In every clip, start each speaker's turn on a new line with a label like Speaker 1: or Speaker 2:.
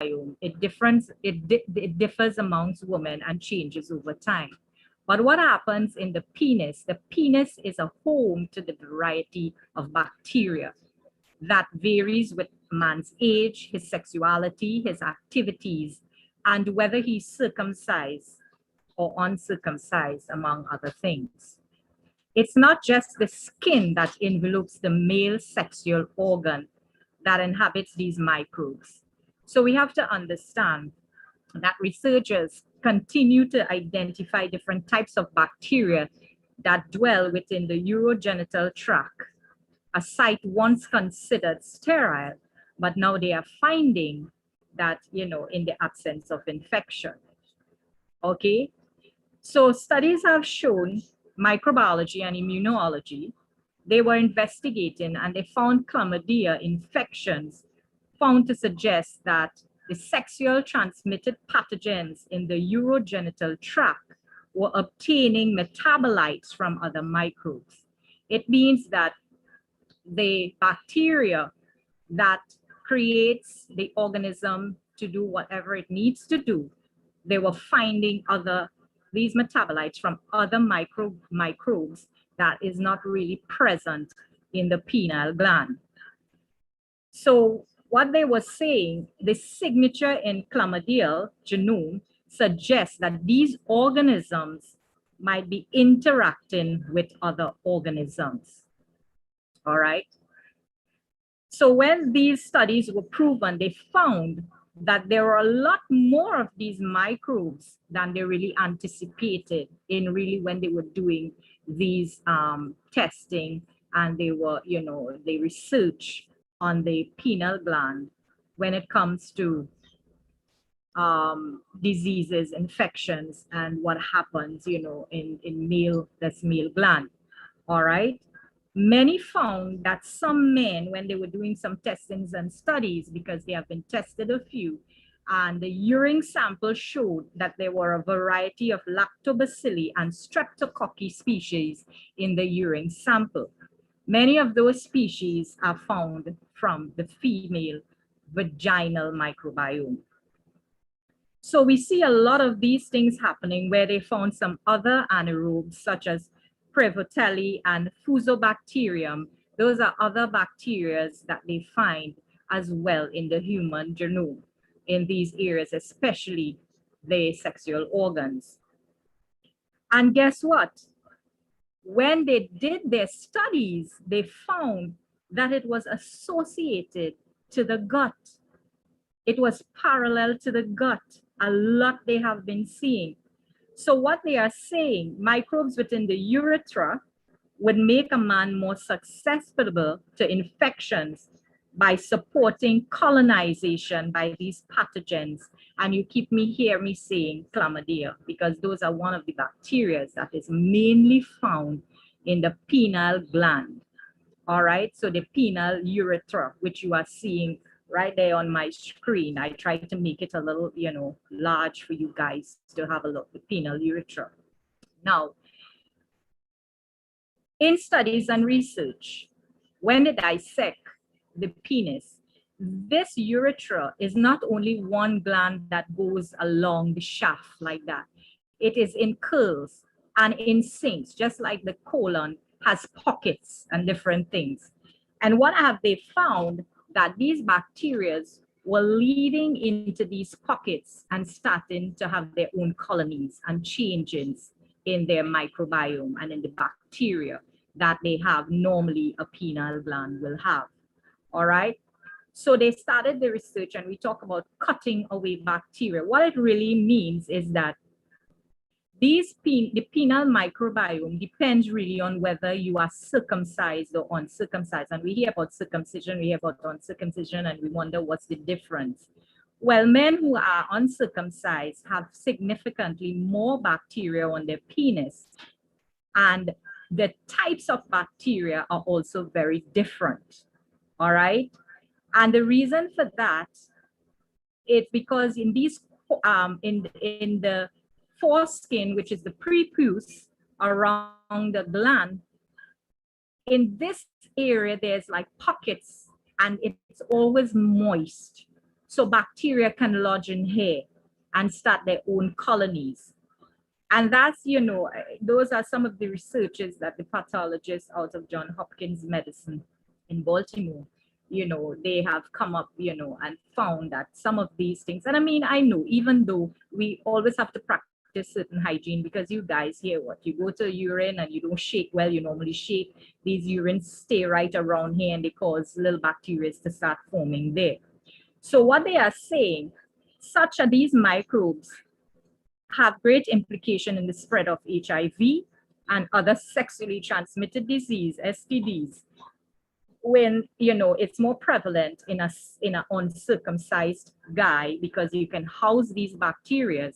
Speaker 1: it differs amongst women and changes over time. But what happens in the penis? The penis is a home to the variety of bacteria that varies with man's age, his sexuality, his activities, and whether he's circumcised or uncircumcised, among other things. It's not just the skin that envelopes the male sexual organ that inhabits these microbes. So we have to understand that researchers continue to identify different types of bacteria that dwell within the urogenital tract, a site once considered sterile, but now they are finding that, in the absence of infection. Okay, so studies have shown microbiology and immunology. They were investigating and they found chlamydia infections found to suggest that the sexual transmitted pathogens in the urogenital tract were obtaining metabolites from other microbes. It means that the bacteria that creates the organism to do whatever it needs to do, they were finding these metabolites from other microbes that is not really present in the penile gland. So what they were saying, the signature in chlamydial genome suggests that these organisms might be interacting with other organisms. All right. So when these studies were proven, they found that there were a lot more of these microbes than they really anticipated in really when they were doing these testing, and they were, they research on the penile gland when it comes to diseases, infections, and what happens, in male gland. All right. Many found that some men, when they were doing some testings and studies, because they have been tested a few, and the urine sample showed that there were a variety of lactobacilli and streptococci species in the urine sample. Many of those species are found from the female vaginal microbiome. So we see a lot of these things happening where they found some other anaerobes such as Prevotella and Fusobacterium. Those are other bacteria that they find as well in the human genome in these areas, especially the sexual organs. And guess what? When they did their studies, they found that it was associated to the gut. It was parallel to the gut. A lot they have been seeing. So what they are saying, microbes within the urethra would make a man more susceptible to infections by supporting colonization by these pathogens. And you hear me saying chlamydia, because those are one of the bacteria that is mainly found in the penile gland. All right, so the penile urethra, which you are seeing right there on my screen. I tried to make it a little, large for you guys to have a look, the penile urethra. Now, in studies and research, when they dissect the penis, this urethra is not only one gland that goes along the shaft like that. It is in curls and in sinks, just like the colon has pockets and different things. And what have they found? That these bacteria were leading into these pockets and starting to have their own colonies and changes in their microbiome and in the bacteria that they have normally a penile gland will have. All right. So they started the research, and we talk about cutting away bacteria. What it really means is that the penile microbiome depends really on whether you are circumcised or uncircumcised. And we hear about circumcision, we hear about uncircumcision, and we wonder what's the difference. Well, men who are uncircumcised have significantly more bacteria on their penis. And the types of bacteria are also very different. All right. And the reason for that is because in these, in the foreskin, which is the prepuce around the gland, in this area, there's like pockets and it's always moist. So bacteria can lodge in here and start their own colonies. And that's, those are some of the researches that the pathologists out of Johns Hopkins Medicine in Baltimore, they have come up, and found that some of these things, and I mean, I know, even though we always have to practice certain hygiene, because you guys hear what, you go to urine and you don't shake well, you normally shake, these urines stay right around here and they cause little bacteria to start forming there. So what they are saying, such are these microbes have great implication in the spread of HIV and other sexually transmitted disease, STDs, when it's more prevalent in an uncircumcised guy, because you can house these bacteria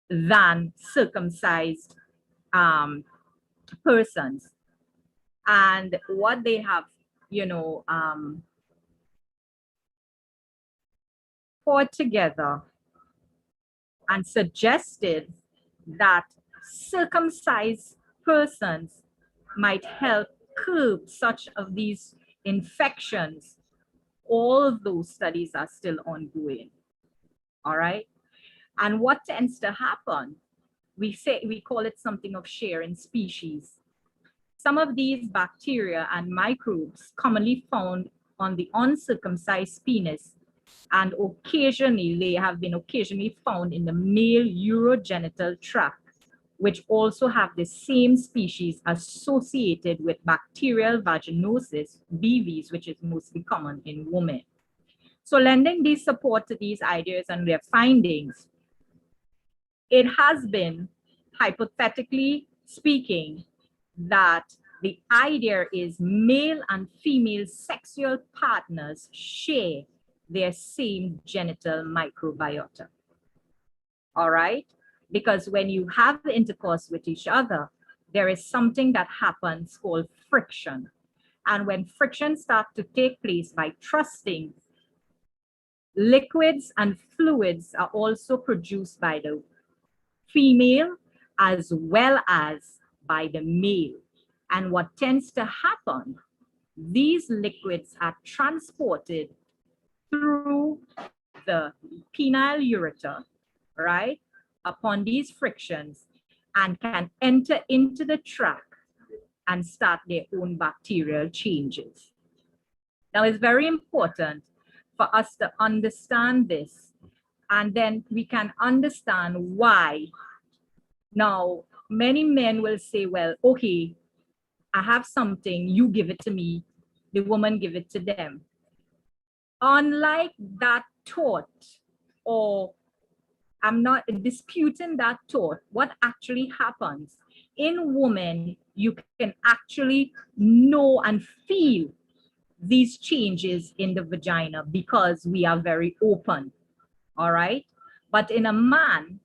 Speaker 1: than circumcised persons. And what they have put together and suggested that circumcised persons might help curb such of these infections. All of those studies are still ongoing. All right. And what tends to happen, we call it something of sharing species. Some of these bacteria and microbes commonly found on the uncircumcised penis, and occasionally they have been occasionally found in the male urogenital tract, which also have the same species associated with bacterial vaginosis, BVs, which is mostly common in women. So lending these support to these ideas and their findings, it has been, hypothetically speaking, that the idea is male and female sexual partners share their same genital microbiota. All right? Because when you have intercourse with each other, there is something that happens called friction. And when friction starts to take place by thrusting, liquids and fluids are also produced by the female as well as by the male. And what tends to happen, these liquids are transported through the penile ureter, right, upon these frictions, and can enter into the tract and start their own bacterial changes. Now, it's very important for us to understand this, and then we can understand why. Now, many men will say, well, okay, I have something, you give it to me, the woman give it to them. Unlike that thought, or I'm not disputing that thought, what actually happens in women, you can actually know and feel these changes in the vagina because we are very open, all right? But in a man,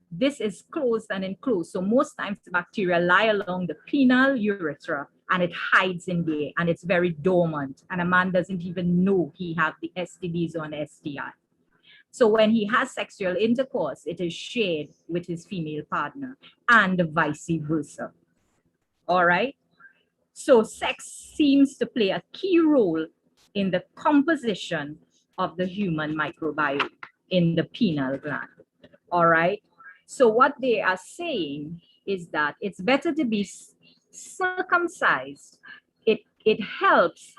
Speaker 1: this is closed and enclosed. So most times the bacteria lie along the penile urethra and it hides in there and it's very dormant. And a man doesn't even know he have the STDs or an STI. So when he has sexual intercourse, it is shared with his female partner and vice versa. All right. So sex seems to play a key role in the composition of the human microbiome in the penile gland. All right. So what they are saying is that it's better to be circumcised. It helps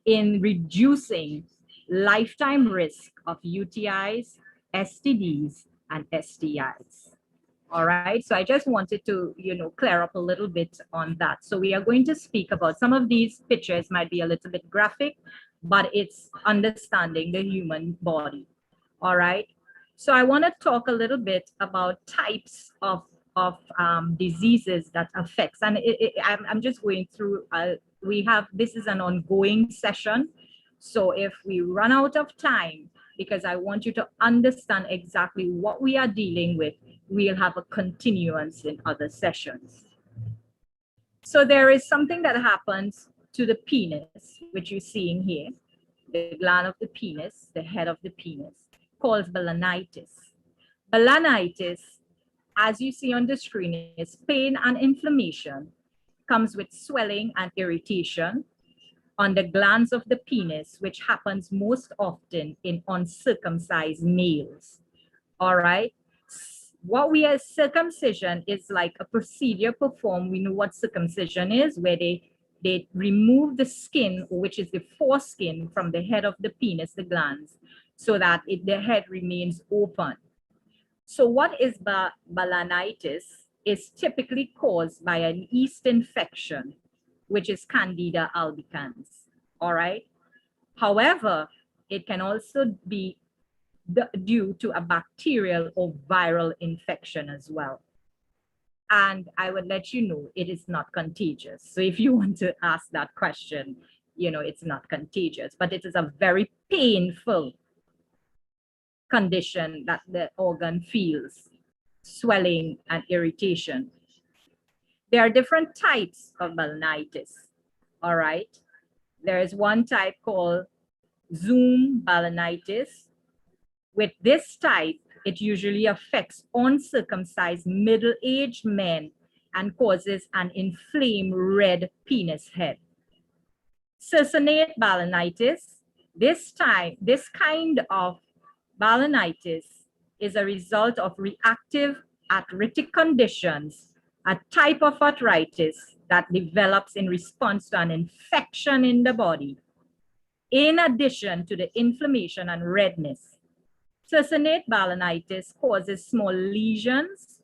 Speaker 1: in reducing lifetime risk of UTIs, STDs, and STIs. All right, so I just wanted to, clear up a little bit on that. So we are going to speak about some of these pictures might be a little bit graphic, but it's understanding the human body. All right. So I want to talk a little bit about types of diseases that affects, and I'm just going through, this is an ongoing session. So if we run out of time, because I want you to understand exactly what we are dealing with, we'll have a continuance in other sessions. So there is something that happens to the penis, which you're seeing here, the gland of the penis, the head of the penis, called balanitis. Balanitis, as you see on the screen, is pain and inflammation, comes with swelling and irritation, on the glands of the penis, which happens most often in uncircumcised males. All right. What we are circumcision is like a procedure performed. We know what circumcision is, where they remove the skin, which is the foreskin, from the head of the penis, the glands, so that the head remains open. So what is balanitis is typically caused by an yeast infection, which is Candida albicans. All right. However, it can also be due to a bacterial or viral infection as well. And I would let you know it is not contagious. So if you want to ask that question, you know, it's not contagious, but it is a very painful condition that the organ feels, swelling and irritation. There are different types of balanitis. All right. There is one type called Zoom balanitis. With this type, it usually affects uncircumcised middle-aged men and causes an inflamed red penis head. Succinate balanitis, this kind of balanitis is a result of reactive arthritic conditions, a type of arthritis that develops in response to an infection in the body, in addition to the inflammation and redness. Succinate balanitis causes small lesions.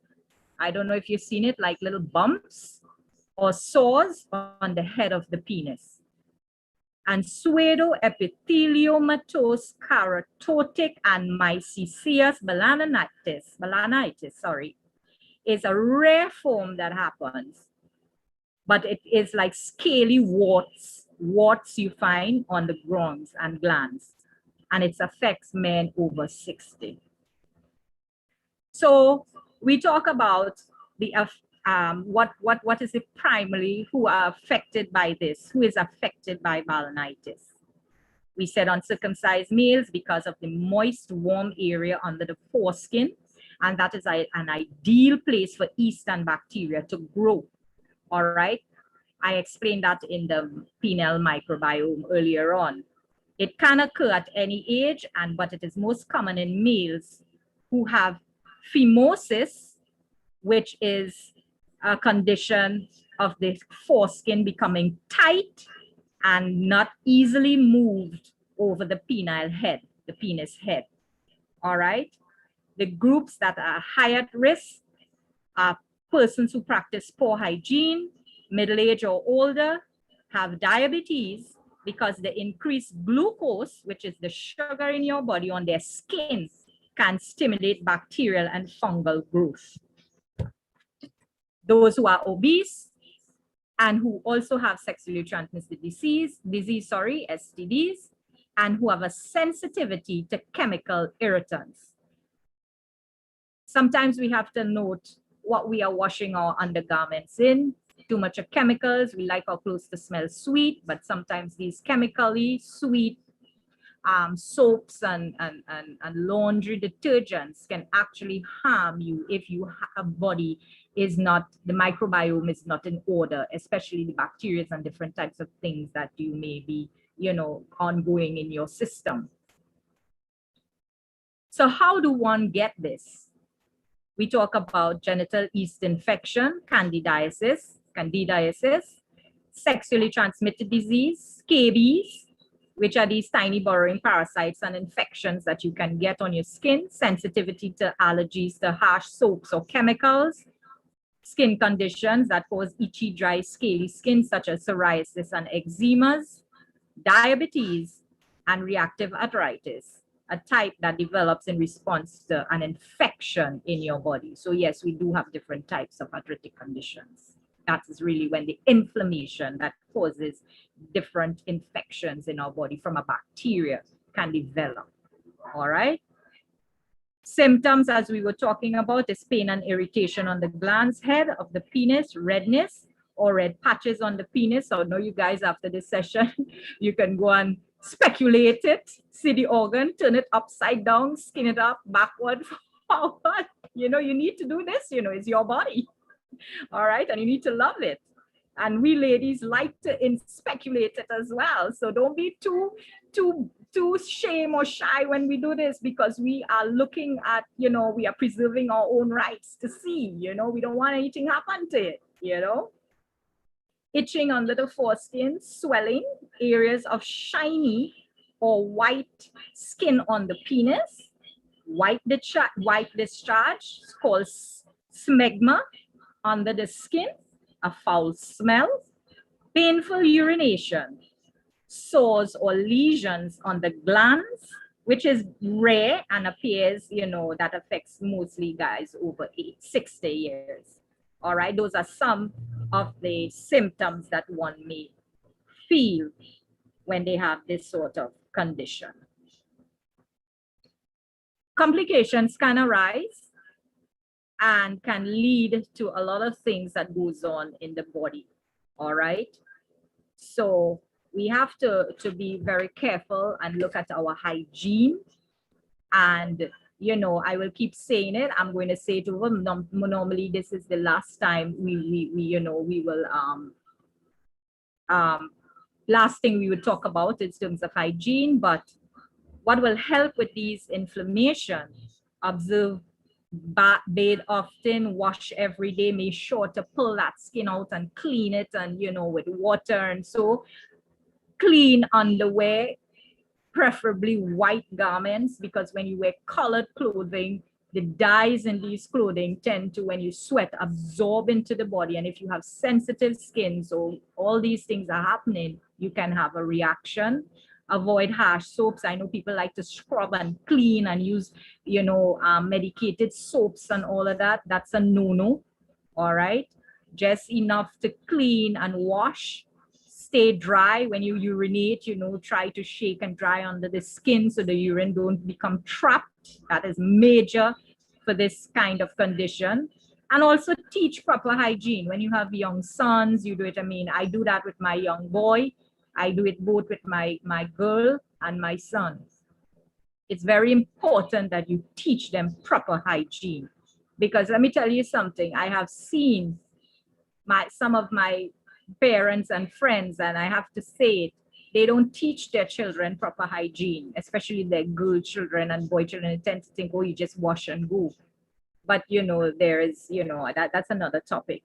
Speaker 1: I don't know if you've seen it, like little bumps or sores on the head of the penis. And pseudoepitheliomatous keratotic and mycetious balanitis, is a rare form that happens, but it is like scaly warts you find on the glands and glands. And it affects men over 60. So we talk about the what is it primarily who are affected by this, who is affected by balanitis. We said uncircumcised males because of the moist, warm area under the foreskin, and that is an ideal place for yeast and bacteria to grow. All right, I explained that in the penile microbiome earlier on. It can occur at any age, but it is most common in males who have phimosis, which is a condition of the foreskin becoming tight and not easily moved over the penile head, the penis head. All right. The groups that are high at risk are persons who practice poor hygiene, middle age or older, have diabetes, because the increased glucose, which is the sugar in your body on their skin, can stimulate bacterial and fungal growth. Those who are obese and who also have sexually transmitted STDs, and who have a sensitivity to chemical irritants. Sometimes we have to note what we are washing our undergarments in. Too much of chemicals. We like our clothes to smell sweet, but sometimes these chemically sweet soaps and laundry detergents can actually harm you if your body is not, the microbiome is not in order, especially the bacteria and different types of things that you may be, you know, ongoing in your system. So how do one get this? We talk about genital yeast infection, candidiasis, sexually transmitted disease, scabies, which are these tiny burrowing parasites and infections that you can get on your skin, sensitivity to allergies to harsh soaps or chemicals, skin conditions that cause itchy, dry, scaly skin, such as psoriasis and eczemas, diabetes, and reactive arthritis, a type that develops in response to an infection in your body. So yes, we do have different types of arthritic conditions. That is really when the inflammation that causes different infections in our body from a bacteria can develop. All right. Symptoms, as we were talking about, is pain and irritation on the glands head of the penis, redness or red patches on the penis. So I know you guys, after this session, you can go and speculate it, see the organ, turn it upside down, skin it up, backward, forward. You know, you need to do this, you know, it's your body. All right, and you need to love it. And we ladies like to speculate it as well. So don't be too shame or shy when we do this, because we are looking at, you know, we are preserving our own rights to see, you know, we don't want anything happen to it, you know. Itching under the foreskin, swelling, areas of shiny or white skin on the penis, white discharge called smegma under the skin, a foul smell, painful urination, sores or lesions on the glands, which is rare and appears, you know, that affects mostly guys over 60 years. All right, those are some of the symptoms that one may feel when they have this sort of condition. Complications can arise and can lead to a lot of things that goes on in the body. All right, so we have to be very careful and look at our hygiene. And, you know, I will keep saying it. I'm going to say it over. Normally, this is the last time we you know, we will, last thing we would talk about in terms of hygiene. But what will help with these inflammation? Observe, bathe often, wash every day, make sure to pull that skin out and clean it, and, you know, with water. And so clean underwear, preferably white garments, because when you wear colored clothing, the dyes in these clothing tend to, when you sweat, absorb into the body. And if you have sensitive skin, so all these things are happening, you can have a reaction. Avoid harsh soaps. I know people like to scrub and clean and use, you know, medicated soaps and all of that. That's a no-no. All right, just enough to clean and wash. Stay dry when you urinate, you know, try to shake and dry under the skin so the urine don't become trapped. That is major for this kind of condition. And also teach proper hygiene. When you have young sons, you do it. I mean, I do that with my young boy. I do it both with my girl and my sons. It's very important that you teach them proper hygiene, because let me tell you something. I have seen some of my parents and friends, and I have to say it, they don't teach their children proper hygiene, especially their girl children and boy children. They tend to think, oh, you just wash and go. But, you know, there is, you know, that's another topic.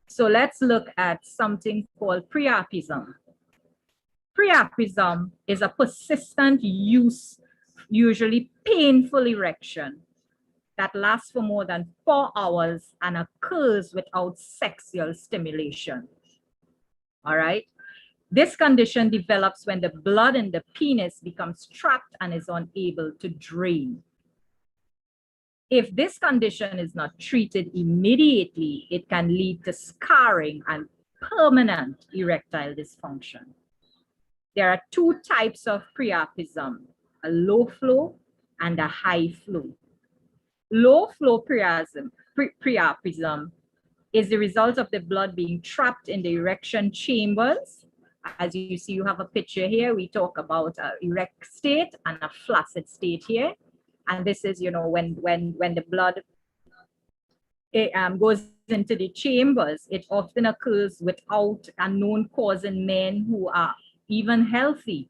Speaker 1: So let's look at something called priapism. Priapism is a persistent use, usually painful erection that lasts for more than 4 hours and occurs without sexual stimulation. All right. This condition develops when the blood in the penis becomes trapped and is unable to drain. If this condition is not treated immediately, it can lead to scarring and permanent erectile dysfunction. There are 2 types of priapism, a low flow and a high flow. Low flow priapism is the result of the blood being trapped in the erection chambers. As you see, you have a picture here. We talk about an erect state and a flaccid state here. And this is, you know, when the blood goes into the chambers, it often occurs without a known cause in men who are even healthy.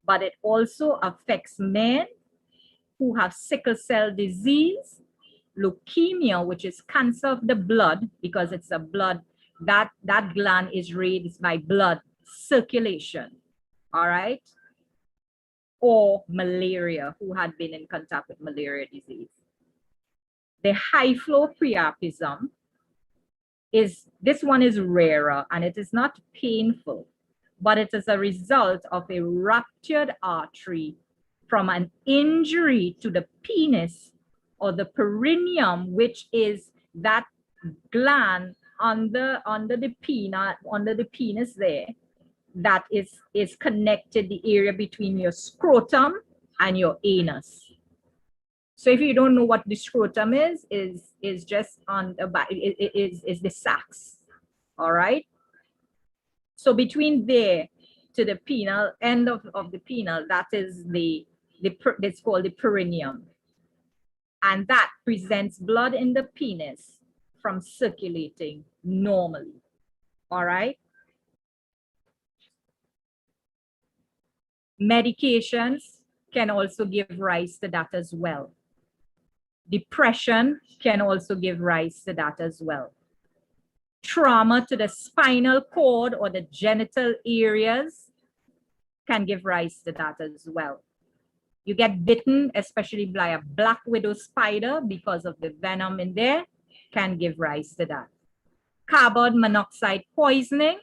Speaker 1: But it also affects men who have sickle cell disease, leukemia, which is cancer of the blood, because it's a blood, that gland is raised by blood circulation. All right. Or malaria, who had been in contact with malaria disease. The high flow priapism this one is rarer and it is not painful, but it is a result of a ruptured artery from an injury to the penis or the perineum, which is that gland under the penis there, that is connected, the area between your scrotum and your anus. So if you don't know what the scrotum is just on the back, is the sacs. All right. So between there to the penile, end of the penile, that is it's called the perineum. And that prevents blood in the penis from circulating normally. All right. Medications can also give rise to that as well. Depression can also give rise to that as well. Trauma to the spinal cord or the genital areas can give rise to that as well. You get bitten, especially by a black widow spider because of the venom in there, can give rise to that. Carbon monoxide poisoning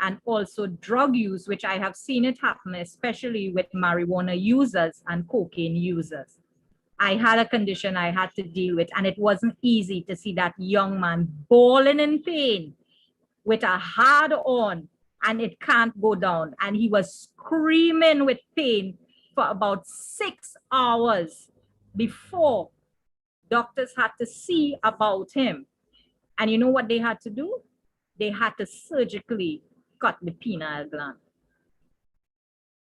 Speaker 1: and also drug use, which I have seen it happen, especially with marijuana users and cocaine users. I had a condition I had to deal with, and it wasn't easy to see that young man bawling in pain with a hard on, and it can't go down. And he was screaming with pain for about 6 hours before doctors had to see about him. And you know what they had to do? They had to surgically cut the pineal gland.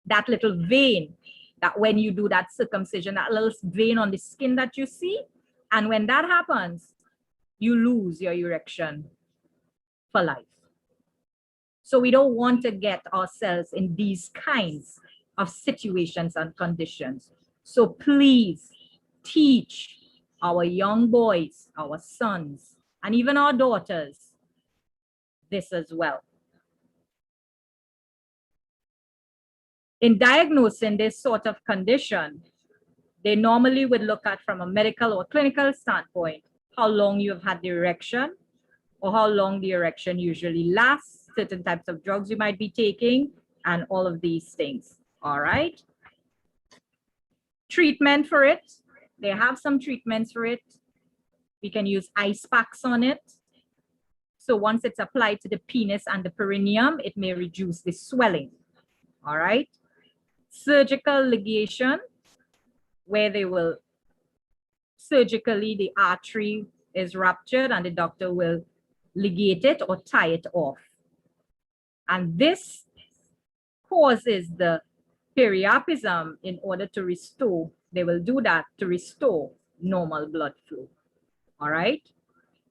Speaker 1: That little vein, that when you do that circumcision, that little vein on the skin that you see, and when that happens, you lose your erection for life. So we don't want to get ourselves in these kinds of situations and conditions. So please teach our young boys, our sons, and even our daughters this as well. In diagnosing this sort of condition, they normally would look at from a medical or clinical standpoint, how long you've had the erection or how long the erection usually lasts, certain types of drugs you might be taking, and all of these things, all right? Treatment for it, they have some treatments for it. We can use ice packs on it. So once it's applied to the penis and the perineum, it may reduce the swelling, all right? Surgical ligation, where they will surgically, the artery is ruptured and the doctor will ligate it or tie it off. And this causes the periapism in order to restore, they will do that to restore normal blood flow, all right?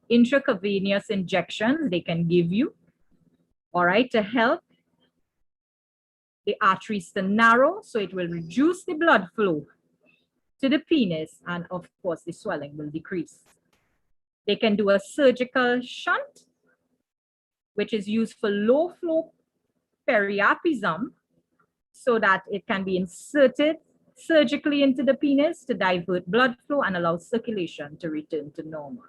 Speaker 1: Intravenous injections they can give you, all right, to help the arteries to narrow, so it will reduce the blood flow to the penis, and of course the swelling will decrease. They can do a surgical shunt, which is used for low flow periapism, so that it can be inserted surgically into the penis to divert blood flow and allow circulation to return to normal.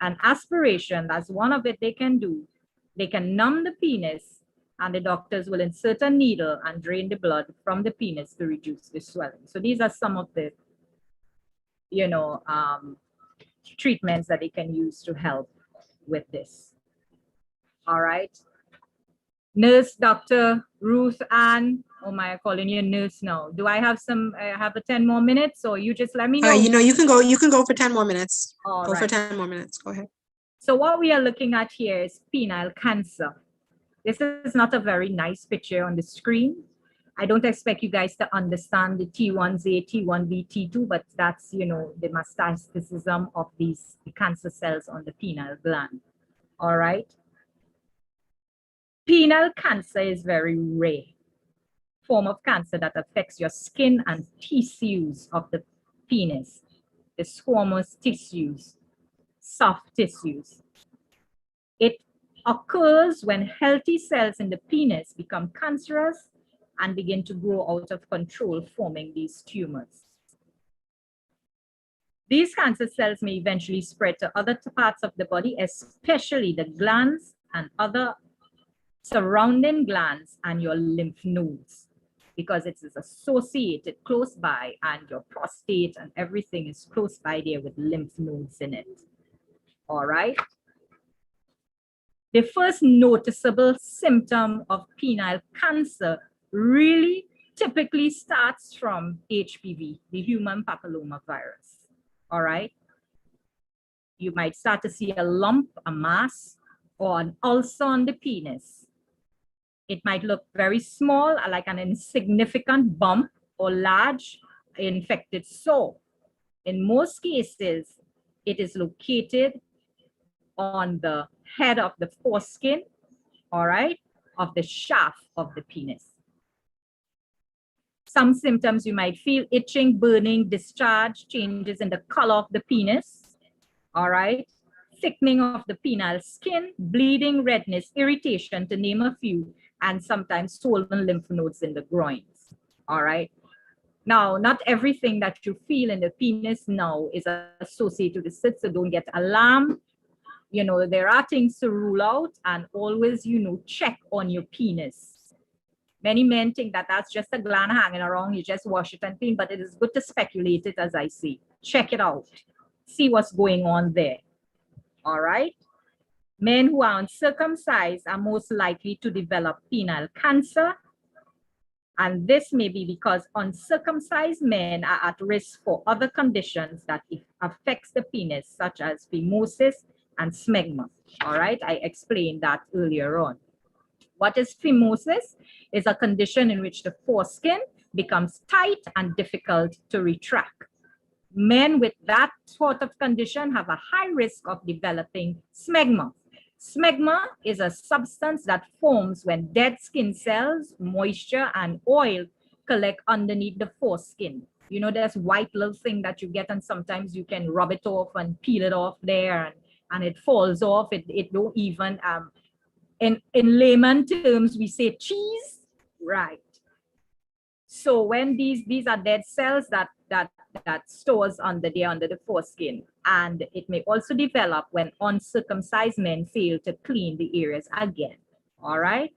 Speaker 1: And aspiration, that's one of it they can do. They can numb the penis, and the doctors will insert a needle and drain the blood from the penis to reduce the swelling. So these are some of the, treatments that they can use to help with this. All right. Nurse, Dr. Ruth Ann, oh my, I'm calling you nurse now. Do I have a 10 more minutes, or you just let me know?
Speaker 2: You can go for 10 more minutes.
Speaker 1: All
Speaker 2: go
Speaker 1: right.
Speaker 2: for 10 more minutes. Go ahead.
Speaker 1: So what we are looking at here is penile cancer. This is not a very nice picture on the screen. I don't expect you guys to understand the T1A, T1B, T2, but that's, the metastasis of the cancer cells on the penile gland. All right. Penile cancer is very rare form of cancer that affects your skin and tissues of the penis, the squamous tissues, soft tissues. It occurs when healthy cells in the penis become cancerous and begin to grow out of control, forming these tumors. These cancer cells may eventually spread to other parts of the body, especially the glands and other surrounding glands and your lymph nodes, because it is associated close by, and your prostate and everything is close by there with lymph nodes in it. All right. The first noticeable symptom of penile cancer really typically starts from HPV, the human papillomavirus. All right. You might start to see a lump, a mass, or an ulcer on the penis. It might look very small, like an insignificant bump, or large infected sore. In most cases, it is located on the head of the foreskin all right, of the shaft of the penis. Some symptoms you might feel: itching, burning, discharge, changes in the color of the penis, all right, thickening of the penile skin, bleeding, redness, irritation, to name a few, and sometimes swollen lymph nodes in the groins, all right. Now, not everything that you feel in the penis now is associated with it, so don't get alarmed. You know, there are things to rule out, and always, you know, check on your penis. Many men think that that's just a gland hanging around, you just wash it and clean, but it is good to speculate it, as I say. Check it out. See what's going on there. All right. Men who are uncircumcised are most likely to develop penile cancer. And this may be because uncircumcised men are at risk for other conditions that affects the penis, such as phimosis and smegma. All right. I explained that earlier on. What is phimosis? Is a condition in which the foreskin becomes tight and difficult to retract. Men with that sort of condition have a high risk of developing smegma. Smegma is a substance that forms when dead skin cells, moisture, and oil collect underneath the foreskin. You know, there's white little thing that you get, and sometimes you can rub it off and peel it off there, and it falls off. It don't even, in layman terms, we say cheese, right? So when these are dead cells that stores under the foreskin, and it may also develop when uncircumcised men fail to clean the areas again. All right.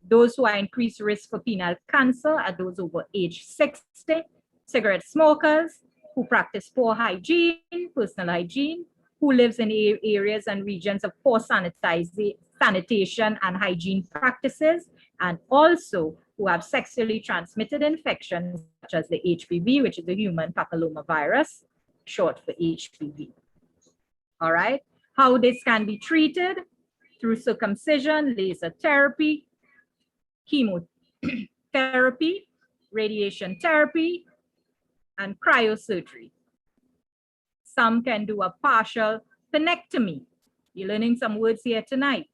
Speaker 1: Those who are increased risk for penile cancer are those over age 60, cigarette smokers, who practice poor hygiene, personal hygiene, who lives in areas and regions of poor sanitation and hygiene practices, and also who have sexually transmitted infections such as the HPV, which is the human papillomavirus, short for HPV. All right. How this can be treated: through circumcision, laser therapy, chemotherapy, radiation therapy, and cryosurgery. Some can do a partial penectomy. You're learning some words here tonight.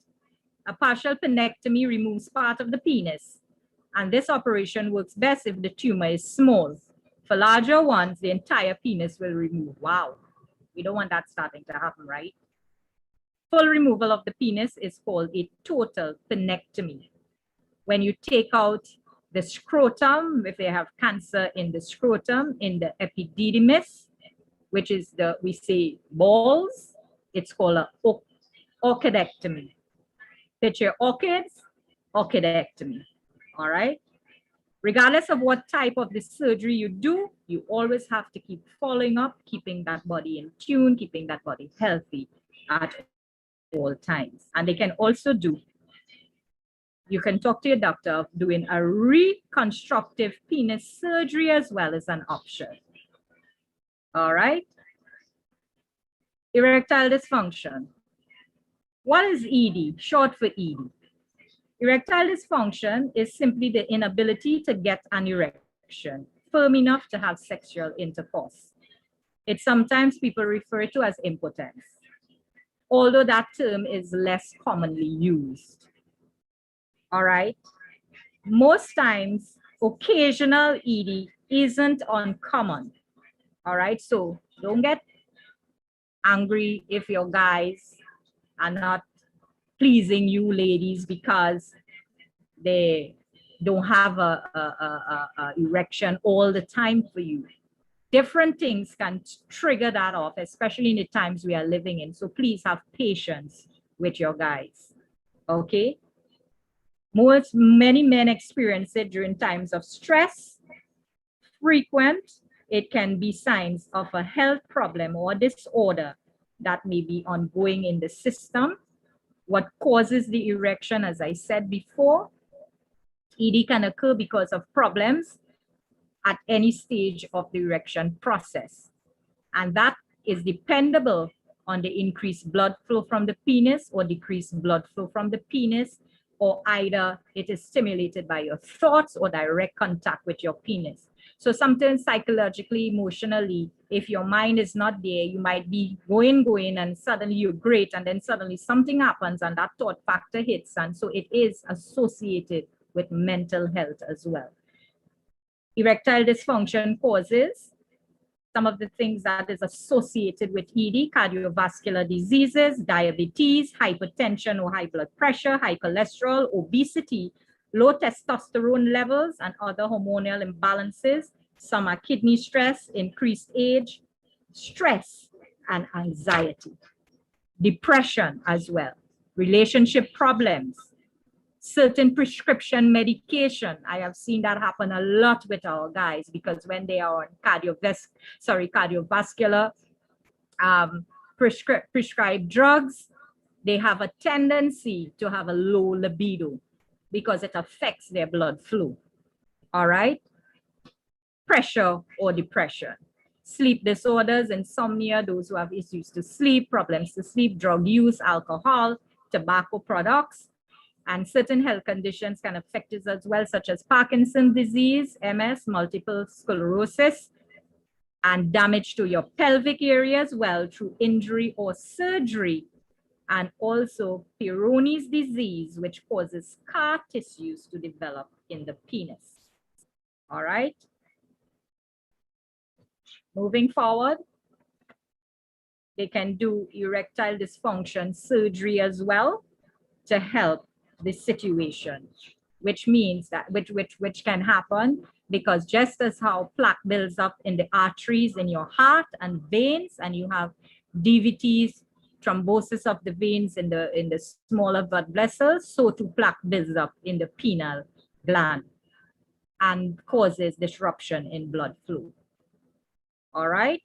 Speaker 1: A partial penectomy removes part of the penis, and this operation works best if the tumor is small. For larger ones, the entire penis will remove. Wow, we don't want that starting to happen, right? Full removal of the penis is called a total penectomy. When you take out the scrotum, if they have cancer in the scrotum, in the epididymis, which is we say balls, it's called a orchidectomy. Picture orchids, orchidectomy. All right. Regardless of what type of the surgery you do, you always have to keep following up, keeping that body in tune, keeping that body healthy at all times. And they can also you can talk to your doctor of doing a reconstructive penis surgery as well as an option. All right. Erectile dysfunction. What is ED? Short for ED. Erectile dysfunction is simply the inability to get an erection firm enough to have sexual intercourse. It's sometimes people refer to as impotence, although that term is less commonly used. All right. Most times, occasional ED isn't uncommon. All right. So don't get angry if your guys are not pleasing you ladies because they don't have a erection all the time for you. Different things can trigger that off, especially in the times we are living in. So please have patience with your guys. Okay. Many men experience it during times of stress. Frequent, it can be signs of a health problem or disorder that may be ongoing in the system. What causes the erection, as I said before, ED can occur because of problems at any stage of the erection process. And that is dependable on the increased blood flow from the penis or decreased blood flow from the penis, or either it is stimulated by your thoughts or direct contact with your penis. So sometimes psychologically, emotionally, if your mind is not there, you might be going, and suddenly you're great, and then suddenly something happens and that thought factor hits. And so it is associated with mental health as well. Erectile dysfunction causes some of the things that is associated with ED: cardiovascular diseases, diabetes, hypertension or high blood pressure, high cholesterol, obesity, low testosterone levels, and other hormonal imbalances. Some are kidney stress, increased age, stress, and anxiety. Depression as well, relationship problems, certain prescription medication. I have seen that happen a lot with our guys, because when they are on cardiovascular prescribed drugs, they have a tendency to have a low libido because it affects their blood flow. All right. Pressure or depression, sleep disorders, insomnia, those who have issues to sleep, problems to sleep, drug use, alcohol, tobacco products, and certain health conditions can affect us as well, such as Parkinson's disease, MS, multiple sclerosis, and damage to your pelvic area as well through injury or surgery, and also Peyronie's disease, which causes scar tissues to develop in the penis. All right. Moving forward, they can do erectile dysfunction surgery as well to help the situation, which means that which can happen because just as how plaque builds up in the arteries in your heart and veins, and you have DVTs, thrombosis of the veins in the smaller blood vessels, so too plaque builds up in the pineal gland and causes disruption in blood flow. All right.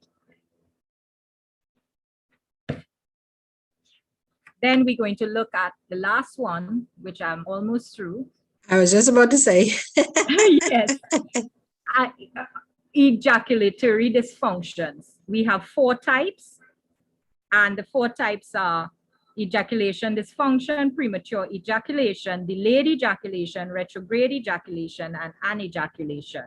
Speaker 1: Then we're going to look at the last one, which I'm almost through.
Speaker 2: I was just about to say.
Speaker 1: Yes. Ejaculatory dysfunctions. We have 4 types, and the 4 types are ejaculation dysfunction, premature ejaculation, delayed ejaculation, retrograde ejaculation, and anejaculation.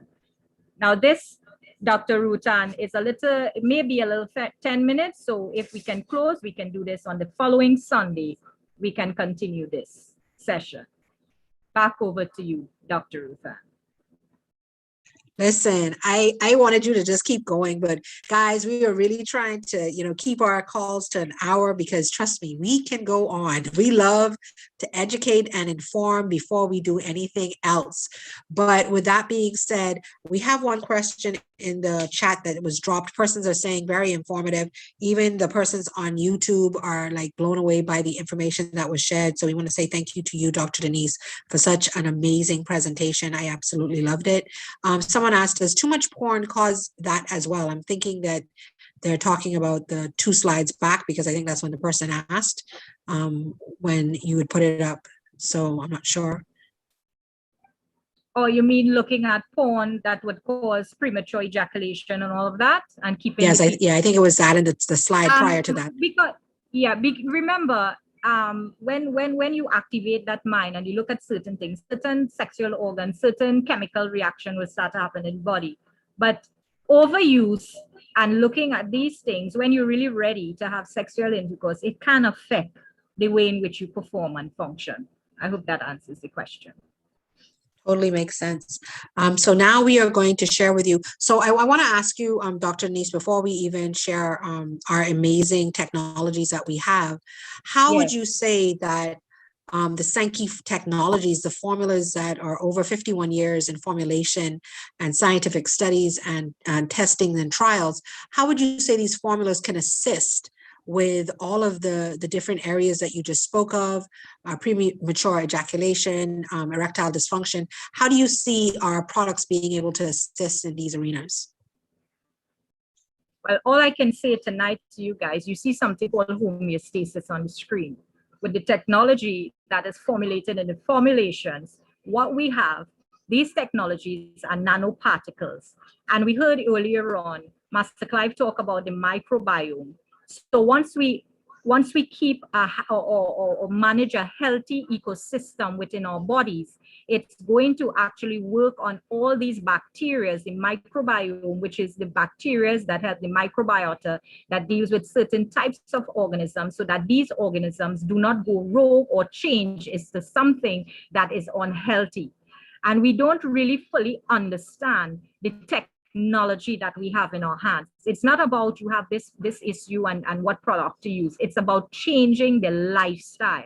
Speaker 1: Now this, Dr. Rutan, is a little, it may be a little 10 minutes. So if we can close, we can do this on the following Sunday. We can continue this session. Back over to you, Dr. Rutan.
Speaker 2: Listen, I wanted you to just keep going, but guys, we are really trying to, keep our calls to an hour because trust me, we can go on. We love to educate and inform before we do anything else. But with that being said, we have one question in the chat that was dropped. Persons are saying very informative. Even the persons on YouTube are like blown away by the information that was shared. So we want to say thank you to you, Dr. Denise, for such an amazing presentation. I absolutely loved it. Someone asked, does too much porn cause that as well? I'm thinking that they're talking about the 2 slides back, because I think that's when the person asked when you would put it up. So I'm not sure.
Speaker 1: Oh, you mean looking at porn that would cause premature ejaculation and all of that, and keeping?
Speaker 2: Yes, I think it was that in the slide prior to that.
Speaker 1: Because remember, when you activate that mind and you look at certain things, certain sexual organs, certain chemical reaction will start to happen in the body. But overuse and looking at these things when you're really ready to have sexual intercourse, it can affect the way in which you perform and function. I hope that answers the question.
Speaker 2: Totally makes sense. So now we are going to share with you. So I want to ask you, Dr. Denise, before we even share our amazing technologies that we have, how would you say that the Sankey technologies, the formulas that are over 51 years in formulation and scientific studies and testing and trials, how would you say these formulas can assist with all of the different areas that you just spoke of, premature ejaculation, erectile dysfunction? How do you see our products being able to assist in these arenas?
Speaker 1: Well, all I can say tonight to you guys, you see something called homeostasis on the screen. With the technology that is formulated in the formulations, what we have, these technologies are nanoparticles. And we heard earlier on, Master Clive talk about the microbiome. So once we once we keep or manage a healthy ecosystem within our bodies, it's going to actually work on all these bacteria, the microbiome, which is the bacteria that have the microbiota that deals with certain types of organisms, so that these organisms do not go rogue or change into something that is unhealthy. And we don't really fully understand the technology that we have in our hands. It's not about you have this issue and what product to use. It's about changing the lifestyle.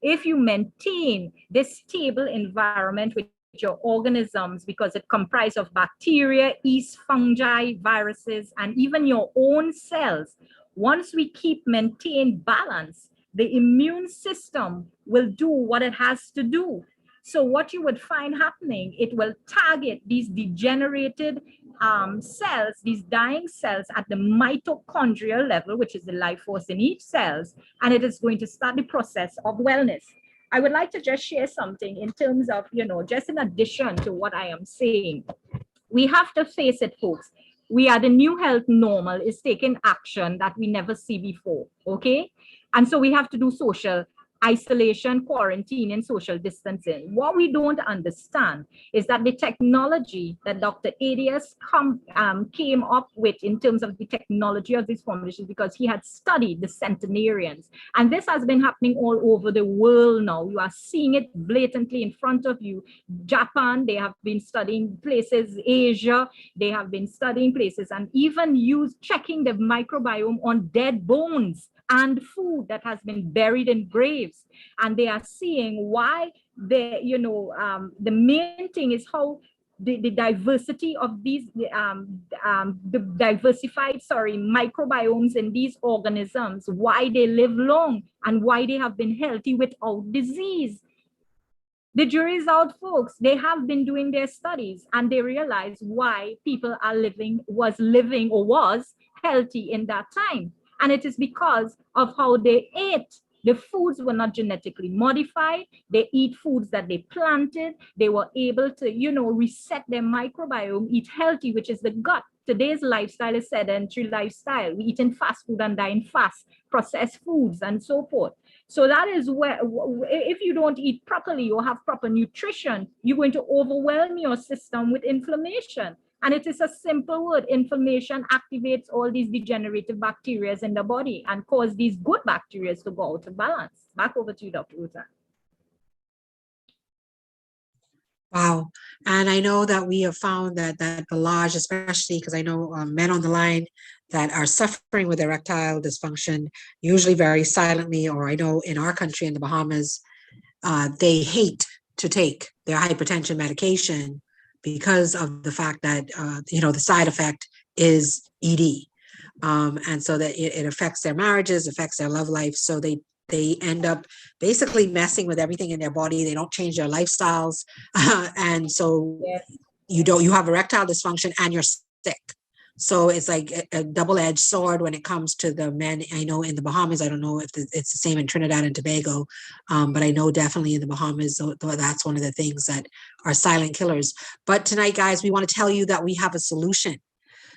Speaker 1: If you maintain this stable environment with your organisms, because it comprises of bacteria, yeast, fungi, viruses, and even your own cells, once we keep maintain balance, the immune system will do what it has to do. So what you would find happening, it will target these degenerated cells, these dying cells at the mitochondrial level, which is the life force in each cells, and it is going to start the process of wellness. I would like to just share something in terms of, just in addition to what I am saying. We have to face it, folks. We are the new health normal is taking action that we never see before, okay? And so we have to do social isolation, quarantine, and social distancing. What we don't understand is that the technology that Dr. Adias came up with in terms of the technology of these formulations, because he had studied the centenarians. And this has been happening all over the world now. You are seeing it blatantly in front of you. Japan, they have been studying places, Asia, they have been studying places, and even checking the microbiome on dead bones and food that has been buried in graves. And they are seeing why the main thing is how the diversity of these the diversified microbiomes in these organisms, why they live long and why they have been healthy without disease. The jury is out, folks. They have been doing their studies and they realize why people was healthy in that time. And it is because of how they ate. The foods were not genetically modified. They eat foods that they planted. They were able to, reset their microbiome, eat healthy, which is the gut. Today's lifestyle is sedentary lifestyle. We eat in fast food and dying fast, processed foods and so forth. So that is where, if you don't eat properly or have proper nutrition, you're going to overwhelm your system with inflammation. And it is a simple word. Inflammation activates all these degenerative bacteria in the body and cause these good bacteria to go out of balance. Back over to you, Dr. Ruta.
Speaker 2: Wow. And I know that we have found that the large, especially because I know men on the line that are suffering with erectile dysfunction, usually very silently, or I know in our country, in the Bahamas, they hate to take their hypertension medication because of the fact that, the side effect is ED. And so that it affects their marriages, affects their love life. So they end up basically messing with everything in their body. They don't change their lifestyles. And so you have erectile dysfunction and you're sick. So it's like a double-edged sword when it comes to the men. I know in the Bahamas, I don't know if it's the same in Trinidad and Tobago, but I know definitely in the Bahamas, that's one of the things that are silent killers. But tonight, guys, we want to tell you that we have a solution.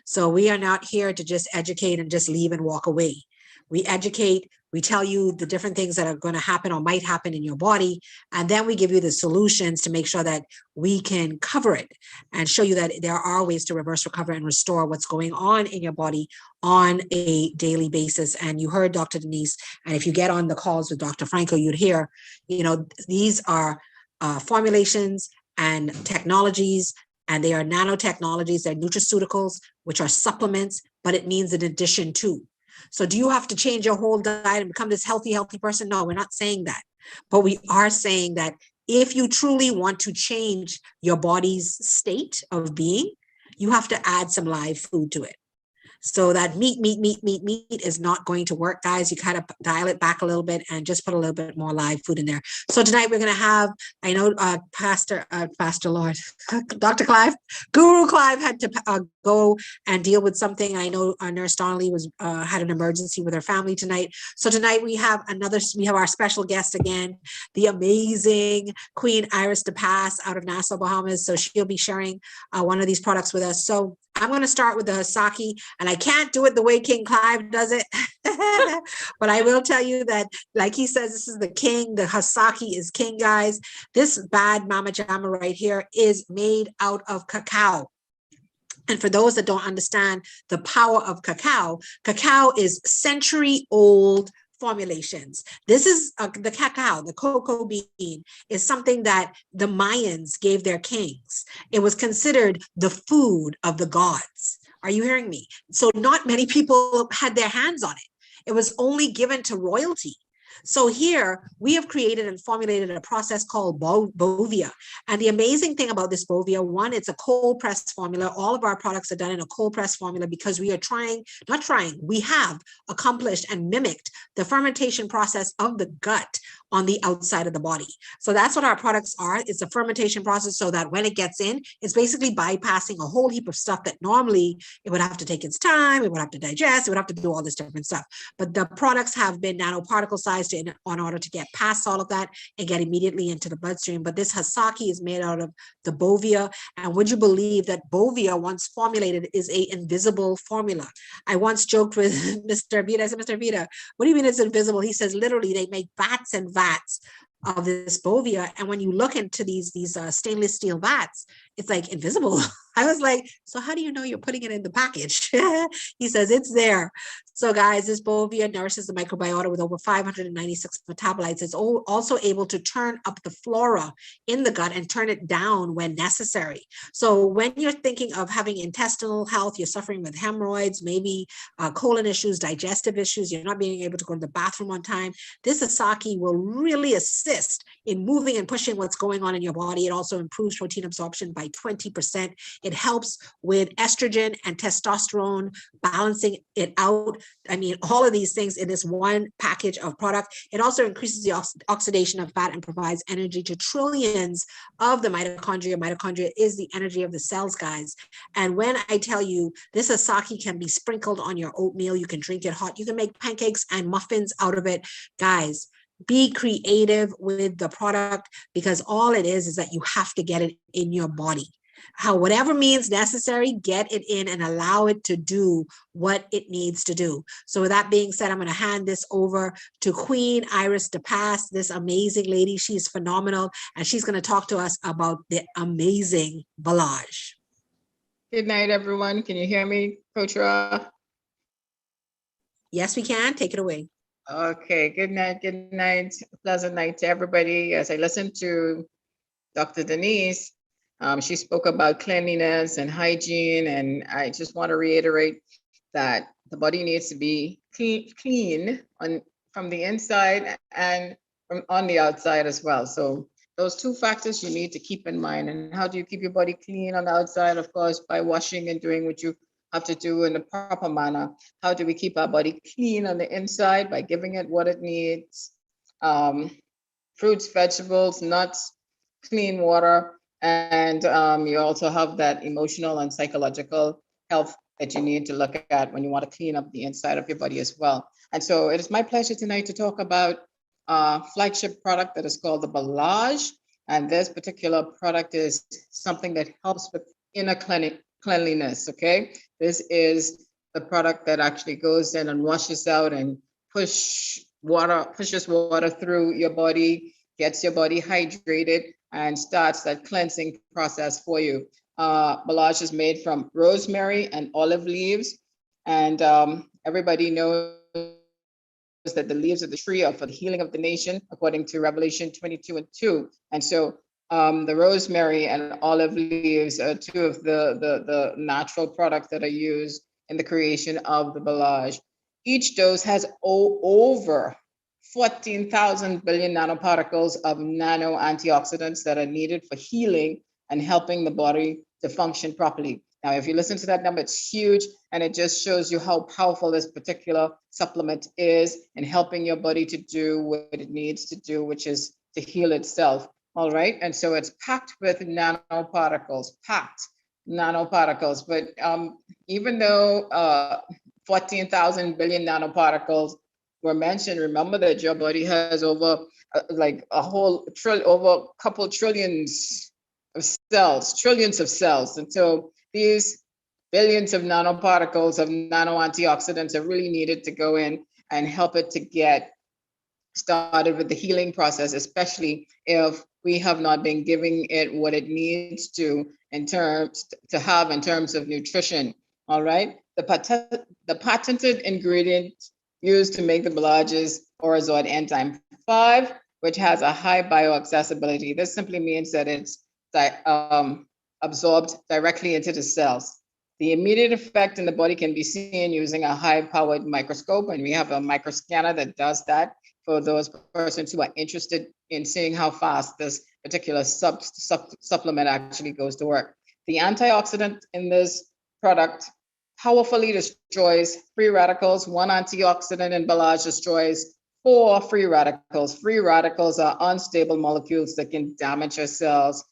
Speaker 2: So we are not here to just educate and just leave and walk away. We educate, we tell you the different things that are going to happen or might happen in your body, and then we give you the solutions to make sure that we can cover it and show you that there are ways to reverse, recover, and restore what's going on in your body on a daily basis. And you heard Dr. Denise, and if you get on the calls with Dr. Franco, you'd hear, these are formulations and technologies, and they are nanotechnologies, they're nutraceuticals, which are supplements, but it means in addition to. So do you have to change your whole diet and become this healthy person? No, we're not saying that. But we are saying that if you truly want to change your body's state of being, you have to add some live food to it. So that meat is not going to work, guys. You kind of dial it back a little bit and just put a little bit more live food in there. So tonight we're going to have, I know Pastor Lord, Dr. Clive, Guru Clive had to go and deal with something. I know Nurse Donnelly had an emergency with her family tonight. So tonight we have our special guest again, the amazing Queen Iris DePass out of Nassau, Bahamas. So she'll be sharing one of these products with us. So I'm going to start with the Hasaki, and I can't do it the way King Clive does it. But I will tell you that, like he says, this is the king. The Hasaki is king, guys. This bad Mama Jama right here is made out of cacao. And for those that don't understand the power of cacao, cacao is century-old formulations. This is the cacao, the cocoa bean, is something that the Mayans gave their kings. It was considered the food of the gods. Are you hearing me? So not many people had their hands on it. It was only given to royalty. So here we have created and formulated a process called Bovia. And the amazing thing about this Bovia, one, it's a cold press formula. All of our products are done in a cold press formula because we are we have accomplished and mimicked the fermentation process of the gut on the outside of the body. So that's what our products are. It's a fermentation process so that when it gets in, it's basically bypassing a whole heap of stuff that normally it would have to take its time, it would have to digest, it would have to do all this different stuff. But the products have been nanoparticle sized in order to get past all of that and get immediately into the bloodstream. But this Hasaki is made out of the Bovia. And would you believe that Bovia, once formulated, is a invisible formula? I once joked with Mr. Vita. I said, Mr. Vita, what do you mean it's invisible? He says, literally, they make vats and vats of this Bovia. And when you look into these stainless steel vats, it's like invisible. I was like, so how do you know you're putting it in the package? He says, it's there. So guys, this Bovia nourishes the microbiota with over 596 metabolites. It's also able to turn up the flora in the gut and turn it down when necessary. So when you're thinking of having intestinal health, you're suffering with hemorrhoids, maybe colon issues, digestive issues, you're not being able to go to the bathroom on time, this Asaki will really assist in moving and pushing what's going on in your body. It also improves protein absorption by 20%. It helps with estrogen and testosterone, balancing it out. I mean, all of these things in this one package of product. It also increases the oxidation of fat and provides energy to trillions of the mitochondria. Mitochondria is the energy of the cells, guys. And when I tell you this Asaki can be sprinkled on your oatmeal, you can drink it hot, you can make pancakes and muffins out of it, guys. Be creative with the product, because all it is that you have to get it in your body. Whatever means necessary, get it in and allow it to do what it needs to do. So with that being said, I'm going to hand this over to Queen Iris DePass, this amazing lady. She's phenomenal, and she's going to talk to us about the amazing Balage.
Speaker 3: Good night, everyone. Can you hear me, Coach Ra?
Speaker 2: Yes, we can. Take it away.
Speaker 3: Okay, good night, pleasant night to everybody. As I listened to Dr. Denise, she spoke about cleanliness and hygiene, and I just want to reiterate that the body needs to be clean from the inside and from on the outside as well. So those two factors you need to keep in mind. And how do you keep your body clean on the outside? Of course, by washing and doing what you have to do in the proper manner. How do we keep our body clean on the inside? By giving it what it needs. Fruits, vegetables, nuts, clean water. And you also have that emotional and psychological health that you need to look at when you want to clean up the inside of your body as well. And so it is my pleasure tonight to talk about a flagship product that is called the Balage. And this particular product is something that helps with inner cleanliness, okay? This is the product that actually goes in and washes out and pushes water through your body, gets your body hydrated, and starts that cleansing process for you. Balage is made from rosemary and olive leaves, and everybody knows that the leaves of the tree are for the healing of the nation, according to Revelation 22:2. And so the rosemary and olive leaves are two of the natural products that are used in the creation of the Balage. Each dose has over 14,000 billion nanoparticles of nano antioxidants that are needed for healing and helping the body to function properly. Now, if you listen to that number, it's huge, and it just shows you how powerful this particular supplement is in helping your body to do what it needs to do, which is to heal itself. All right, and so it's packed with nanoparticles, But even though 14,000 billion nanoparticles were mentioned, remember that your body has over over a couple trillions of cells, and so these billions of nanoparticles of nano antioxidants are really needed to go in and help it to get started with the healing process, especially if we have not been giving it what it needs to in terms of nutrition. All right. The patented ingredient used to make the Balaj is Orezod enzyme 5, which has a high bioaccessibility. This simply means that it's absorbed directly into the cells. The immediate effect in the body can be seen using a high-powered microscope, and we have a microscanner that does that for those persons who are interested in seeing how fast this particular supplement actually goes to work. The antioxidant in this product powerfully destroys free radicals. One antioxidant in Balaj destroys 4 free radicals. Free radicals are unstable molecules that can damage your cells,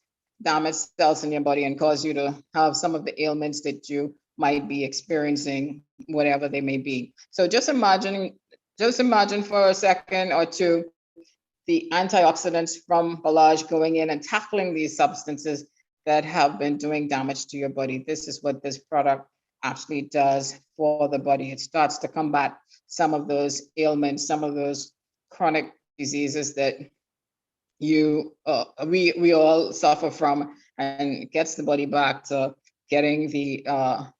Speaker 3: damage cells in your body, and cause you to have some of the ailments that you might be experiencing, whatever they may be. So just imagine for a second or two the antioxidants from Balaj going in and tackling these substances that have been doing damage to your body. This is what this product actually does for the body. It starts to combat some of those ailments, some of those chronic diseases that we all suffer from, and gets the body back to getting the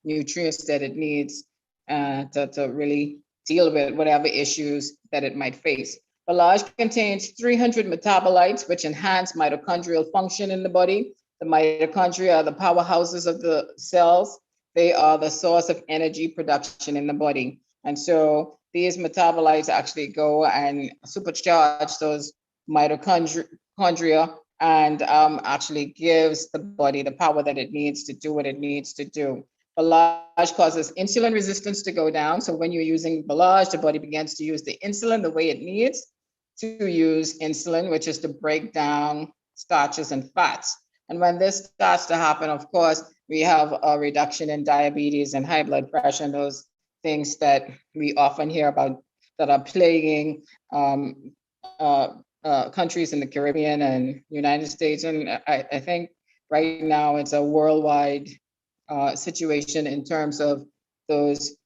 Speaker 3: nutrients that it needs to really deal with whatever issues that it might face. Balaj contains 300 metabolites, which enhance mitochondrial function in the body. The mitochondria are the powerhouses of the cells. They are the source of energy production in the body. And so these metabolites actually go and supercharge those mitochondria and actually gives the body the power that it needs to do what it needs to do. Balaj causes insulin resistance to go down. So when you're using Balaj, the body begins to use the insulin the way it needs to use insulin, which is to break down starches and fats. And when this starts to happen, of course, we have a reduction in diabetes and high blood pressure and those things that we often hear about that are plaguing countries in the Caribbean and United States. And I think right now it's a worldwide situation in terms of those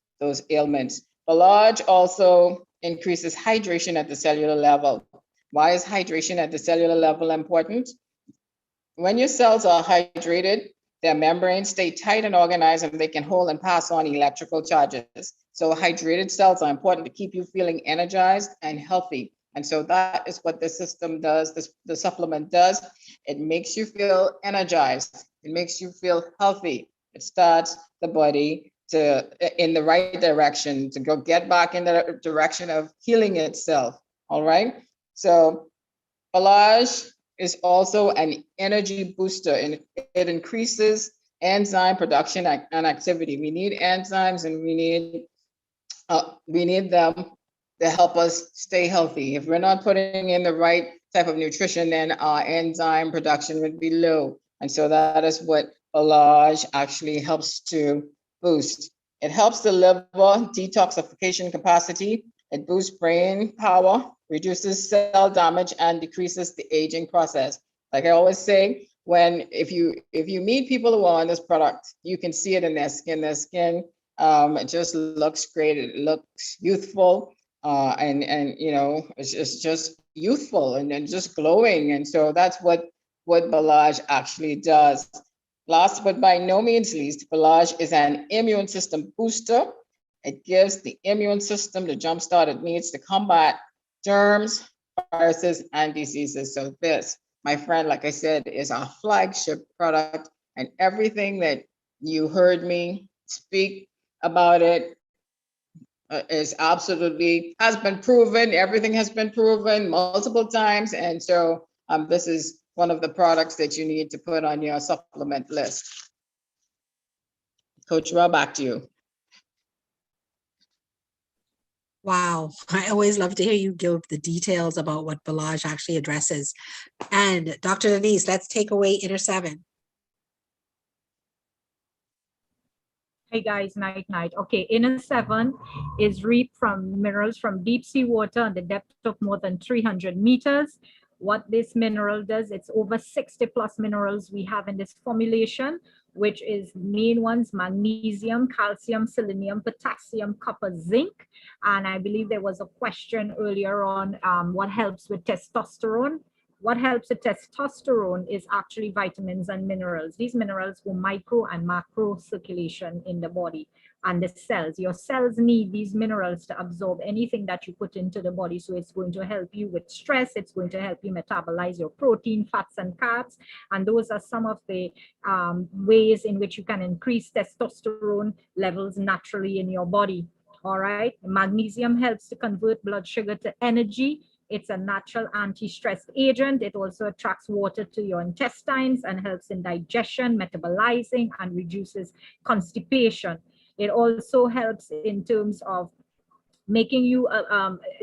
Speaker 3: ailments. Balaj also increases hydration at the cellular level. Why is hydration at the cellular level important? When your cells are hydrated, their membranes stay tight and organized, and they can hold and pass on electrical charges. So hydrated cells are important to keep you feeling energized and healthy. And so that is what this system does, the supplement does. It makes you feel energized. It makes you feel healthy. It starts the body in the right direction, to go get back in the direction of healing itself. All right. So Balaj is also an energy booster, and it increases enzyme production and activity. We need enzymes, and we need them to help us stay healthy. If we're not putting in the right type of nutrition, then our enzyme production would be low. And so that is what Balaj actually helps to boost. It helps the liver detoxification capacity. It boosts brain power, reduces cell damage, and decreases the aging process. Like I always say, if you meet people who are on this product, you can see it in their skin. Their skin it just looks great. It looks youthful, and it's just youthful and just glowing. And so that's what Balaj actually does. Last but by no means least, Balaj is an immune system booster. It gives the immune system the jumpstart it needs to combat germs, viruses, and diseases. So this, my friend, like I said, is our flagship product, and everything that you heard me speak about it has been proven. Everything has been proven multiple times. And so this is one of the products that you need to put on your supplement list. Coach Rob, back to you.
Speaker 2: Wow. I always love to hear you give the details about what Balaj actually addresses. And Dr. Denise, let's take away Inner 7.
Speaker 1: Hey guys, night. Okay, Inner 7 is reaped from minerals from deep sea water at the depth of more than 300 meters. What this mineral does, it's over 60 plus minerals we have in this formulation. which is main ones: magnesium, calcium, selenium, potassium, copper, zinc. And I believe there was a question earlier on, what helps with testosterone. What helps with testosterone is actually vitamins and minerals. These minerals go micro and macro circulation in the body and the cells. Your cells need these minerals to absorb anything that you put into the body. So it's going to help you with stress. It's going to help you metabolize your protein, fats, and carbs. And those are some of the ways in which you can increase testosterone levels naturally in your body. All right. Magnesium helps to convert blood sugar to energy. It's a natural anti-stress agent. It also attracts water to your intestines and helps in digestion, metabolizing, and reduces constipation. It also helps in terms of making you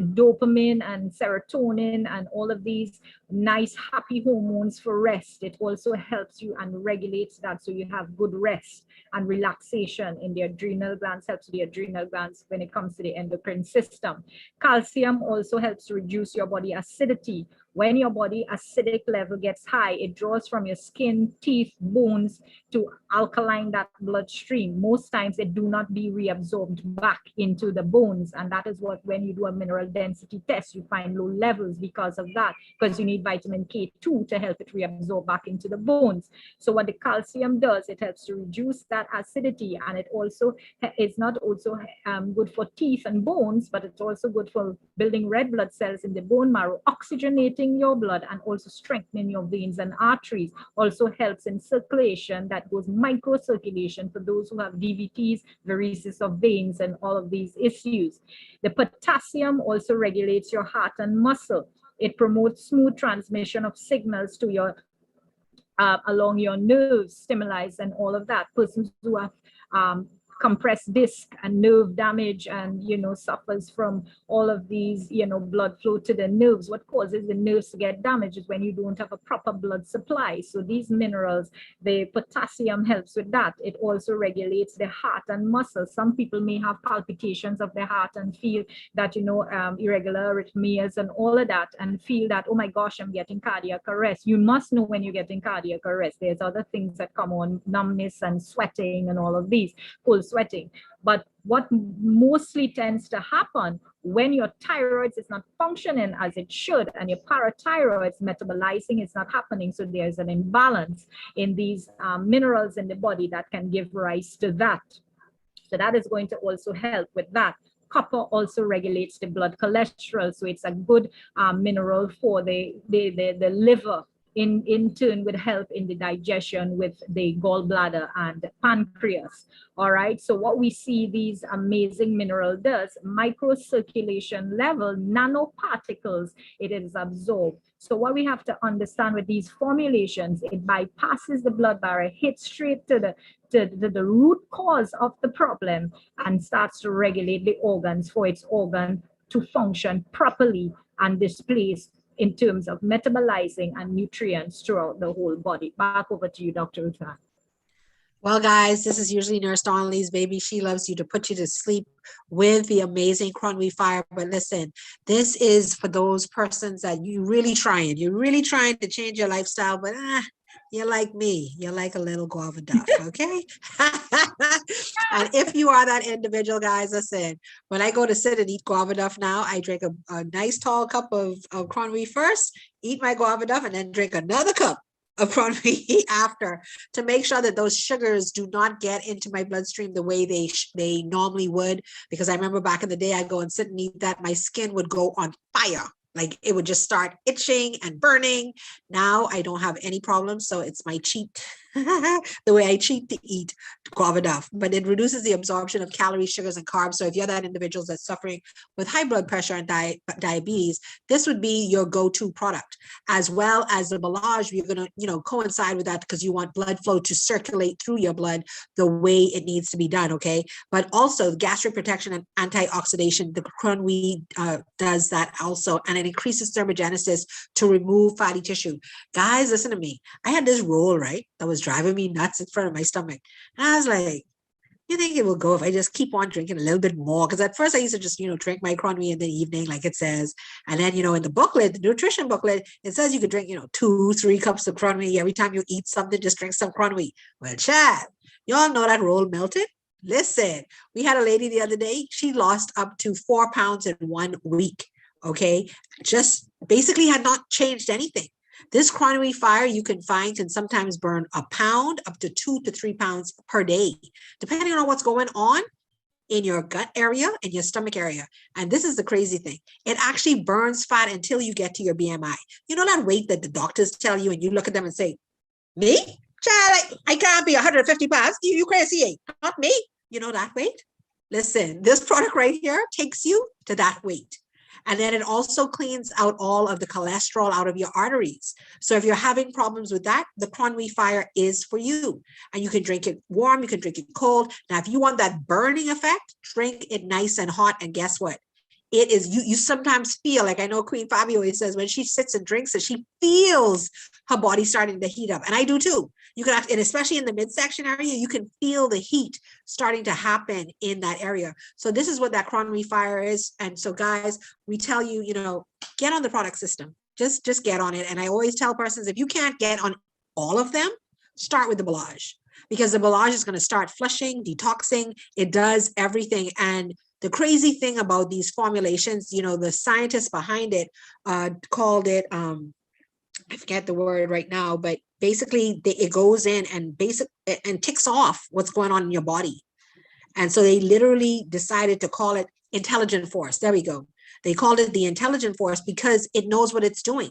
Speaker 1: dopamine and serotonin and all of these nice happy hormones for rest. It also helps you and regulates that, so you have good rest and relaxation in the adrenal glands, helps the adrenal glands when it comes to the endocrine system. Calcium also helps to reduce your body acidity. When your body acidic level gets high, it draws from your skin, teeth, bones to alkaline that bloodstream. Most times it do not be reabsorbed back into the bones. And that is what, when you do a mineral density test, you find low levels because of that, because you need vitamin K2 to help it reabsorb back into the bones. So what the calcium does, it helps to reduce that acidity, and it also is not also good for teeth and bones, but it's also good for building red blood cells in the bone marrow, oxygenating your blood, and also strengthening your veins and arteries. Also helps in circulation, that goes micro circulation for those who have DVTs, varices of veins, and all of these issues. The potassium also regulates your heart and muscle. It promotes smooth transmission of signals to your along your nerves, stimuli, and all of that. Persons who have compressed disc and nerve damage and suffers from all of these blood flow to the nerves. What causes the nerves to get damaged is when you don't have a proper blood supply. So these minerals, the potassium helps with that. It also regulates the heart and muscles. Some people may have palpitations of their heart and feel that irregular arrhythmias and all of that, and feel that, oh my gosh, I'm getting cardiac arrest. You must know when you're getting cardiac arrest. There's other things that come on, numbness and sweating and all of these, cold sweating. But what mostly tends to happen when your thyroid is not functioning as it should, and your parathyroid's metabolizing is not happening, so there's an imbalance in these minerals in the body that can give rise to that. So that is going to also help with that. Copper also regulates the blood cholesterol, so it's a good mineral for the liver. In turn would help in the digestion with the gallbladder and pancreas. All right, so what we see these amazing mineral does, microcirculation level, nanoparticles, it is absorbed. So what we have to understand with these formulations, it bypasses the blood barrier, hits straight to the root cause of the problem, and starts to regulate the organs for its organ to function properly and displace in terms of metabolizing and nutrients throughout the whole body. Back over to you, Dr. Uthan.
Speaker 2: Well, guys, this is usually Nurse Donnelly's baby. She loves you to put you to sleep with the amazing Cronwy Fire. But listen, this is for those persons that you're really trying to change your lifestyle, but you're like me. You're like a little guava duff, okay? And if you are that individual, guys, listen, when I go to sit and eat guava duff now, I drink a nice tall cup of Cronwy first, eat my guava duff, and then drink another cup of Cronwy after, to make sure that those sugars do not get into my bloodstream the way they normally would. Because I remember back in the day, I'd go and sit and eat that, my skin would go on fire. Like it would just start itching and burning. Now I don't have any problems. So it's my cheat, the way I cheat to eat guava duff. But it reduces the absorption of calories, sugars, and carbs. So if you're that individual that's suffering with high blood pressure and diabetes, this would be your go-to product. As well as the melange, you're going to, coincide with that because you want blood flow to circulate through your blood the way it needs to be done, okay? But also gastric protection and antioxidation, the Cronwy does that also. And it increases thermogenesis to remove fatty tissue. Guys, listen to me. I had this roll, right, that was driving me nuts in front of my stomach. And I was like, You think it will go if I just keep on drinking a little bit more? Because at first I used to just, drink Microbiome in the evening, like it says. And then, in the booklet, the nutrition booklet, it says you could drink, 2-3 cups of Microbiome every time you eat something, just drink some Microbiome. Well, Chad, y'all know that roll melted? Listen, we had a lady the other day, she lost up to 4 pounds in 1 week. Okay. Just basically had not changed anything. This Cronwy fire you can find can sometimes burn a pound up to 2 to 3 pounds per day, depending on what's going on in your gut area and your stomach area. And this is the crazy thing. It actually burns fat until you get to your BMI. You know that weight that the doctors tell you and you look at them and say, me? Child, I can't be 150 pounds. You crazy, not me. You know that weight? Listen, this product right here takes you to that weight. And then it also cleans out all of the cholesterol out of your arteries. So if you're having problems with that, the Cronwy fire is for you. And you can drink it warm, you can drink it cold. Now, if you want that burning effect, drink it nice and hot. And guess what? It is, you sometimes feel like, I know Queen Fabio always says when she sits and drinks it, she feels her body starting to heat up. And I do too. You can, and especially in the midsection area, you can feel the heat starting to happen in that area. So this is what that Cronwy fire is. And so guys, we tell you, get on the product system. Just get on it. And I always tell persons, if you can't get on all of them, start with the Belage, because the Belage is going to start flushing, detoxing. It does everything. And the crazy thing about these formulations, the scientists behind it called it, I forget the word right now, but basically it goes in and ticks off what's going on in your body. And so they literally decided to call it intelligent force. There we go. They called it the intelligent force because it knows what it's doing.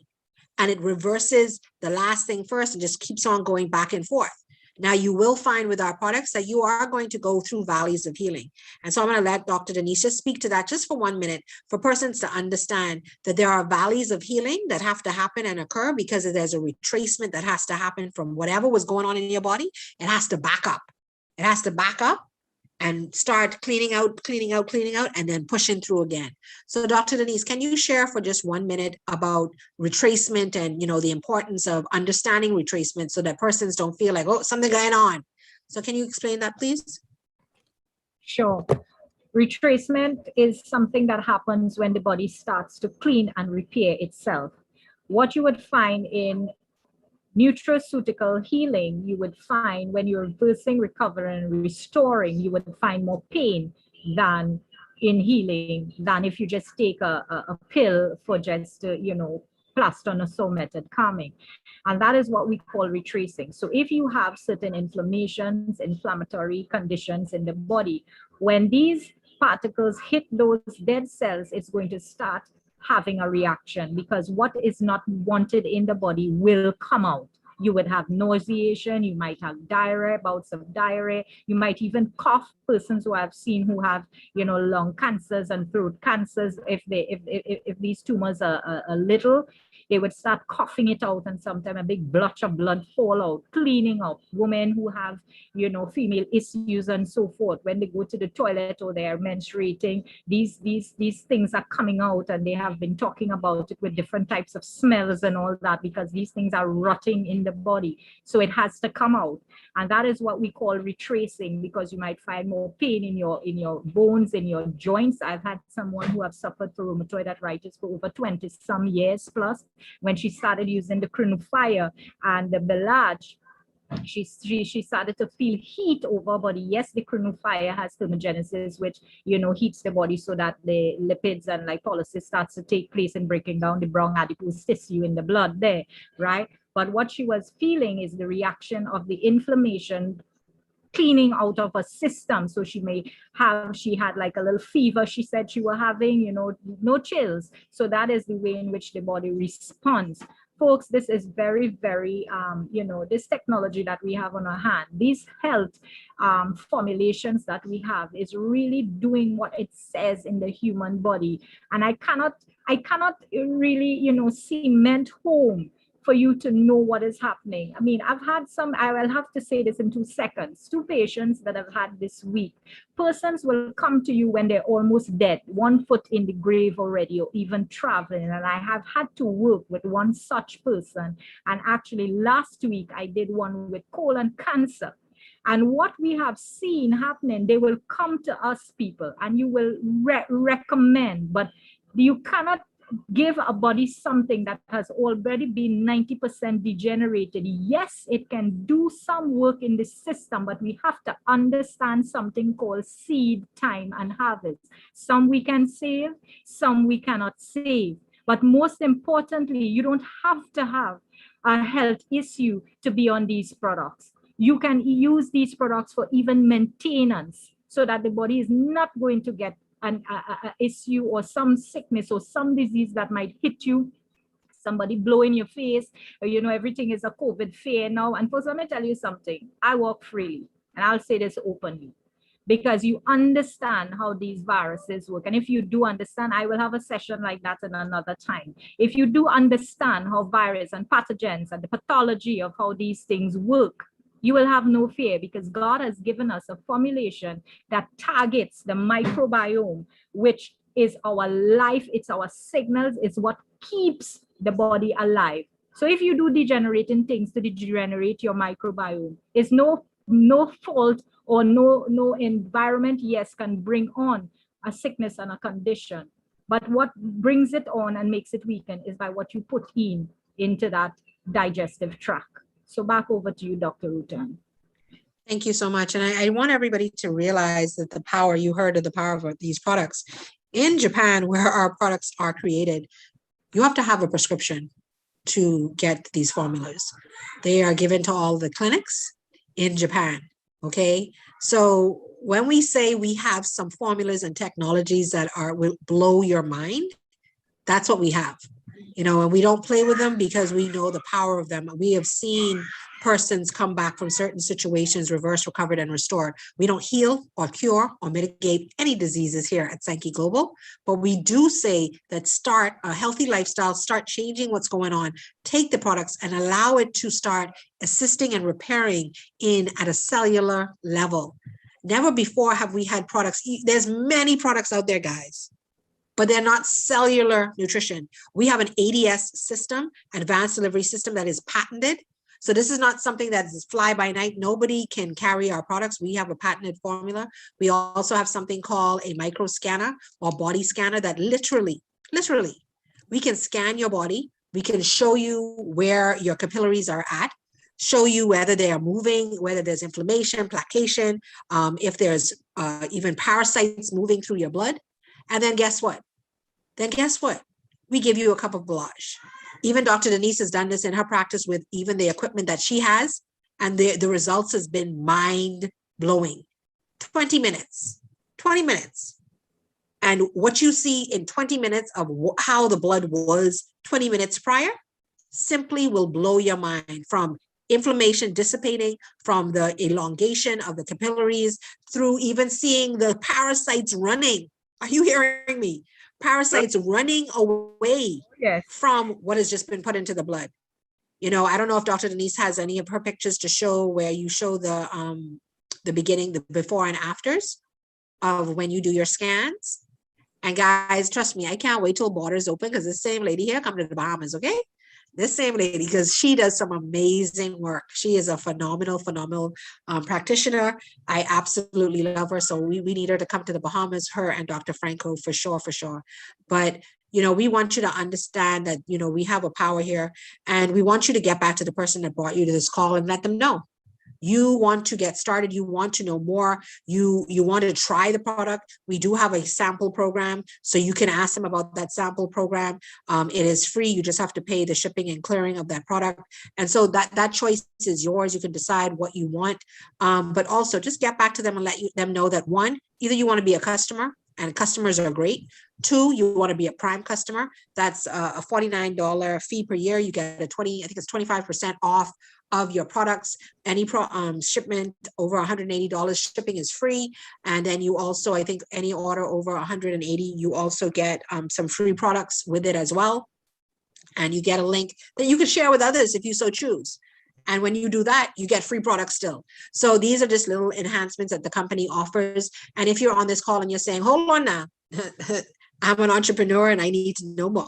Speaker 2: And it reverses the last thing first and just keeps on going back and forth. Now, you will find with our products that you are going to go through valleys of healing. And so I'm going to let Dr. Denise just speak to that just for 1 minute for persons to understand that there are valleys of healing that have to happen and occur because there's a retracement that has to happen from whatever was going on in your body. It has to back up. It has to back up and start cleaning out, and then pushing through again. So Dr. Denise, can you share for just 1 minute about retracement and, the importance of understanding retracement so that persons don't feel like, oh, something going on. So can you explain that, please?
Speaker 1: Sure. Retracement is something that happens when the body starts to clean and repair itself. What you would find in nutraceutical healing, you would find when you're reversing, recovering, and restoring, you would find more pain than in healing, than if you just take a pill for just, plaster on a sore method calming. And that is what we call retracing. So if you have certain inflammations, inflammatory conditions in the body, when these particles hit those dead cells, it's going to start having a reaction, because what is not wanted in the body will come out. You would have nauseation, you might have diarrhea, bouts of diarrhea, you might even cough. Persons who I've seen who have, lung cancers and throat cancers, if these tumors are little, they would start coughing it out, and sometimes a big blotch of blood fall out, cleaning up. Women who have, female issues and so forth, when they go to the toilet or they're menstruating, these things are coming out, and they have been talking about it with different types of smells and all that, because these things are rotting in the body. So it has to come out. And that is what we call retracing, because you might find more pain in your bones, in your joints. I've had someone who have suffered from rheumatoid arthritis for over 20 some years plus. When she started using the Cronwy and the Belage, she started to feel heat over her body. Yes, the Cronwy has thermogenesis, which heats the body so that the lipids and lipolysis starts to take place in breaking down the brown adipose tissue in the blood there, right? But what she was feeling is the reaction of the inflammation cleaning out of her system. So she had like a little fever, she said she was having, no chills. So that is the way in which the body responds. Folks, this is very, very, this technology that we have on our hand, these health formulations that we have is really doing what it says in the human body. And I cannot really, cement home for you to know what is happening. I mean, I've had I will have to say this in 2 seconds, 2 patients that I've had this week. Persons will come to you when they're almost dead, 1 foot in the grave already, or even traveling. And I have had to work with one such person. And actually last week, I did one with colon cancer. And what we have seen happening, they will come to us, people, and you will recommend, but you cannot give a body something that has already been 90% degenerated. Yes, it can do some work in the system, but we have to understand something called seed time and harvest. Some we can save, some we cannot save. But most importantly, you don't have to have a health issue to be on these products. You can use these products for even maintenance so that the body is not going to get an issue or some sickness or some disease that might hit you, somebody blow in your face, or, you know, everything is a COVID fear now. And first, let me tell you something. I walk freely, and I'll say this openly, because you understand how these viruses work. And if you do understand, I will have a session like that in another time. If you do understand how virus and pathogens and the pathology of how these things work, you will have no fear, because God has given us a formulation that targets the microbiome, which is our life, it's our signals, it's what keeps the body alive. So if you do degenerating things to degenerate your microbiome, it's no fault or no environment, yes, can bring on a sickness and a condition. But what brings it on and makes it weaken is by what you put into that digestive tract. So back over to you, Dr. Rutan.
Speaker 2: Thank you so much. And I want everybody to realize that the power, you heard of the power of these products. In Japan, where our products are created, you have to have a prescription to get these formulas. They are given to all the clinics in Japan, okay? So when we say we have some formulas and technologies that will blow your mind, that's what we have. You know, and we don't play with them because we know the power of them. We have seen persons come back from certain situations, reversed, recovered, and restored. We don't heal or cure or mitigate any diseases here at Sankey Global, but we do say that start a healthy lifestyle, start changing what's going on, take the products and allow it to start assisting and repairing at a cellular level. Never before have we had products. There's many products out there, guys, but they're not cellular nutrition. We have an ADS system, advanced delivery system, that is patented. So this is not something that is fly by night. Nobody can carry our products. We have a patented formula. We also have something called a micro scanner or body scanner that literally, we can scan your body. We can show you where your capillaries are at, show you whether they are moving, whether there's inflammation, placation, if there's even parasites moving through your blood. And then guess what? We give you a cup of blanche. Even Dr. Denise has done this in her practice with even the equipment that she has, and the results has been mind-blowing. 20 minutes. And what you see in 20 minutes of how the blood was 20 minutes prior simply will blow your mind, from inflammation dissipating, from the elongation of the capillaries, through even seeing the parasites running. Are you hearing me? Parasites running away from what has just been put into the blood. You know, I don't know if Dr. Denise has any of her pictures to show where you show the beginning, the before and afters of when you do your scans. And guys, trust me, I can't wait till borders open, because this same lady here come to the Bahamas, okay? This same lady, because she does some amazing work. She is a phenomenal practitioner. I absolutely love her. So we need her to come to the Bahamas, her and Dr. Franco, for sure. But, you know, we want you to understand that, you know, we have a power here, and we want you to get back to the person that brought you to this call and let them know. You want to get started. You want to know more. You want to try the product. We do have a sample program, so you can ask them about that sample program. It is free. You just have to pay the shipping and clearing of that product. And so that choice is yours. You can decide what you want, but also just get back to them and let them know that, one, either you want to be a customer, and customers are great. Two, you want to be a Prime customer. That's a $49 fee per year. You get I think it's 25% off of your products. Any shipment over $180, shipping is free. And then you also, I think any order over $180, you also get some free products with it as well. And you get a link that you can share with others if you so choose. And when you do that, you get free products still. So these are just little enhancements that the company offers. And if you're on this call and you're saying, hold on now, I'm an entrepreneur and I need to know more.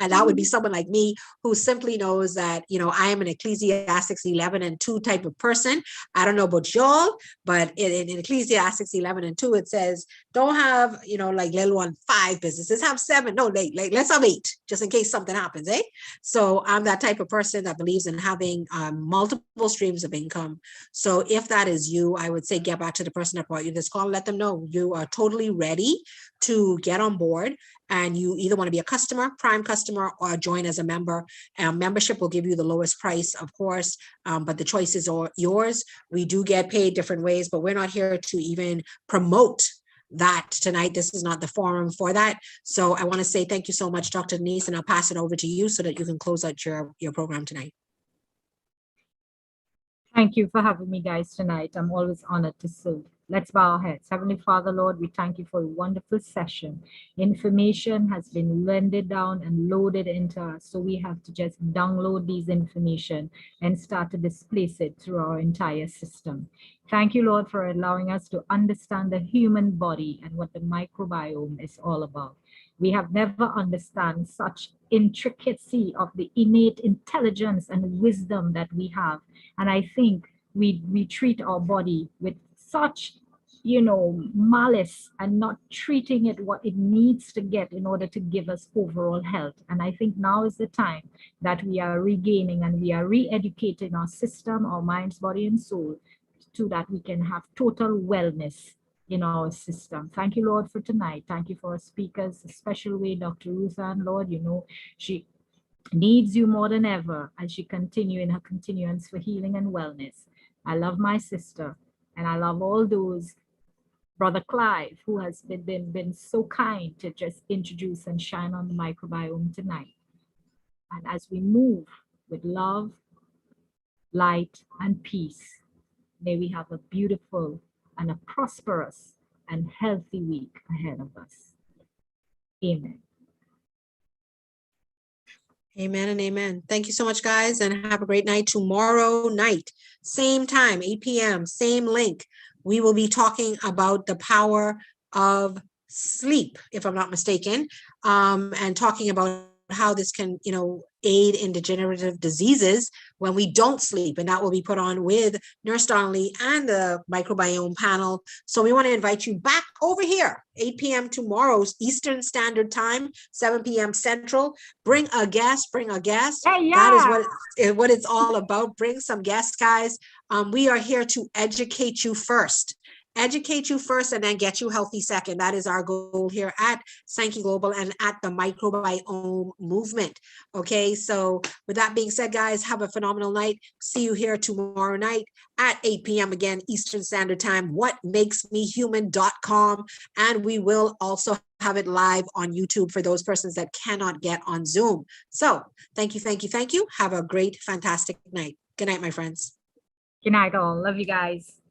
Speaker 2: And that would be someone like me who simply knows that, you know, I am an Ecclesiastics 11:2 type of person. I don't know about y'all, but in Ecclesiastics 11:2, it says, don't have, you know, like little one 5 businesses, have 7. No, like let's have 8, just in case something happens, eh? So I'm that type of person that believes in having multiple streams of income. So if that is you, I would say get back to the person that brought you this call, let them know you are totally ready to get on board, and you either want to be a customer, prime customer, or join as a member. Membership will give you the lowest price, of course, but the choice is yours. We do get paid different ways, but we're not here to even promote that tonight. This is not the forum for that. So I want to say thank you so much, Dr. Denise, and I'll pass it over to you so that you can close out your program tonight.
Speaker 1: Thank you for having me, guys, tonight. I'm always honored to serve. Let's bow our heads. Heavenly Father, Lord, we thank you for a wonderful session. Information has been rendered down and loaded into us, so we have to just download these information and start to displace it through our entire system. Thank you, Lord, for allowing us to understand the human body and what the microbiome is all about. We have never understood such intricacy of the innate intelligence and wisdom that we have. And I think we treat our body with such, you know, malice and not treating it what it needs to get in order to give us overall health. And I think now is the time that we are regaining and we are re-educating our system, our minds, body, and soul, so that we can have total wellness in our system. Thank you, Lord, for tonight. Thank you for our speakers, a special way, Dr. Ruth Ann, Lord. You know, she needs you more than ever as she continue in her continuance for healing and wellness. I love my sister, and I love all those, Brother Clive, who has been so kind to just introduce and shine on the microbiome tonight. And as we move with love, light, and peace, may we have a beautiful and a prosperous and healthy week ahead of us. Amen.
Speaker 2: Amen and amen. Thank you so much, guys, and have a great night. Tomorrow night, same time, 8 p.m., same link. We will be talking about the power of sleep, if I'm not mistaken, and talking about how this can, you know, aid in degenerative diseases when we don't sleep. And that will be put on with Nurse Donnelly and the microbiome panel. So we want to invite you back over here, 8 p.m. tomorrow, Eastern Standard Time, 7 p.m. Central. Bring a guest, bring a guest.
Speaker 1: Hey, yeah.
Speaker 2: That is what it's all about. Bring some guests, guys. We are here to educate you first. Educate you first and then get you healthy second. That is our goal here at Sankey Global and at the Microbiome Movement. Okay, so with that being said, guys, have a phenomenal night. See you here tomorrow night at 8 p.m. again, Eastern Standard Time, whatmakesmehuman.com. And we will also have it live on YouTube for those persons that cannot get on Zoom. So thank you, thank you, thank you. Have a great, fantastic night. Good night, my friends.
Speaker 1: Good night, all. Love you guys.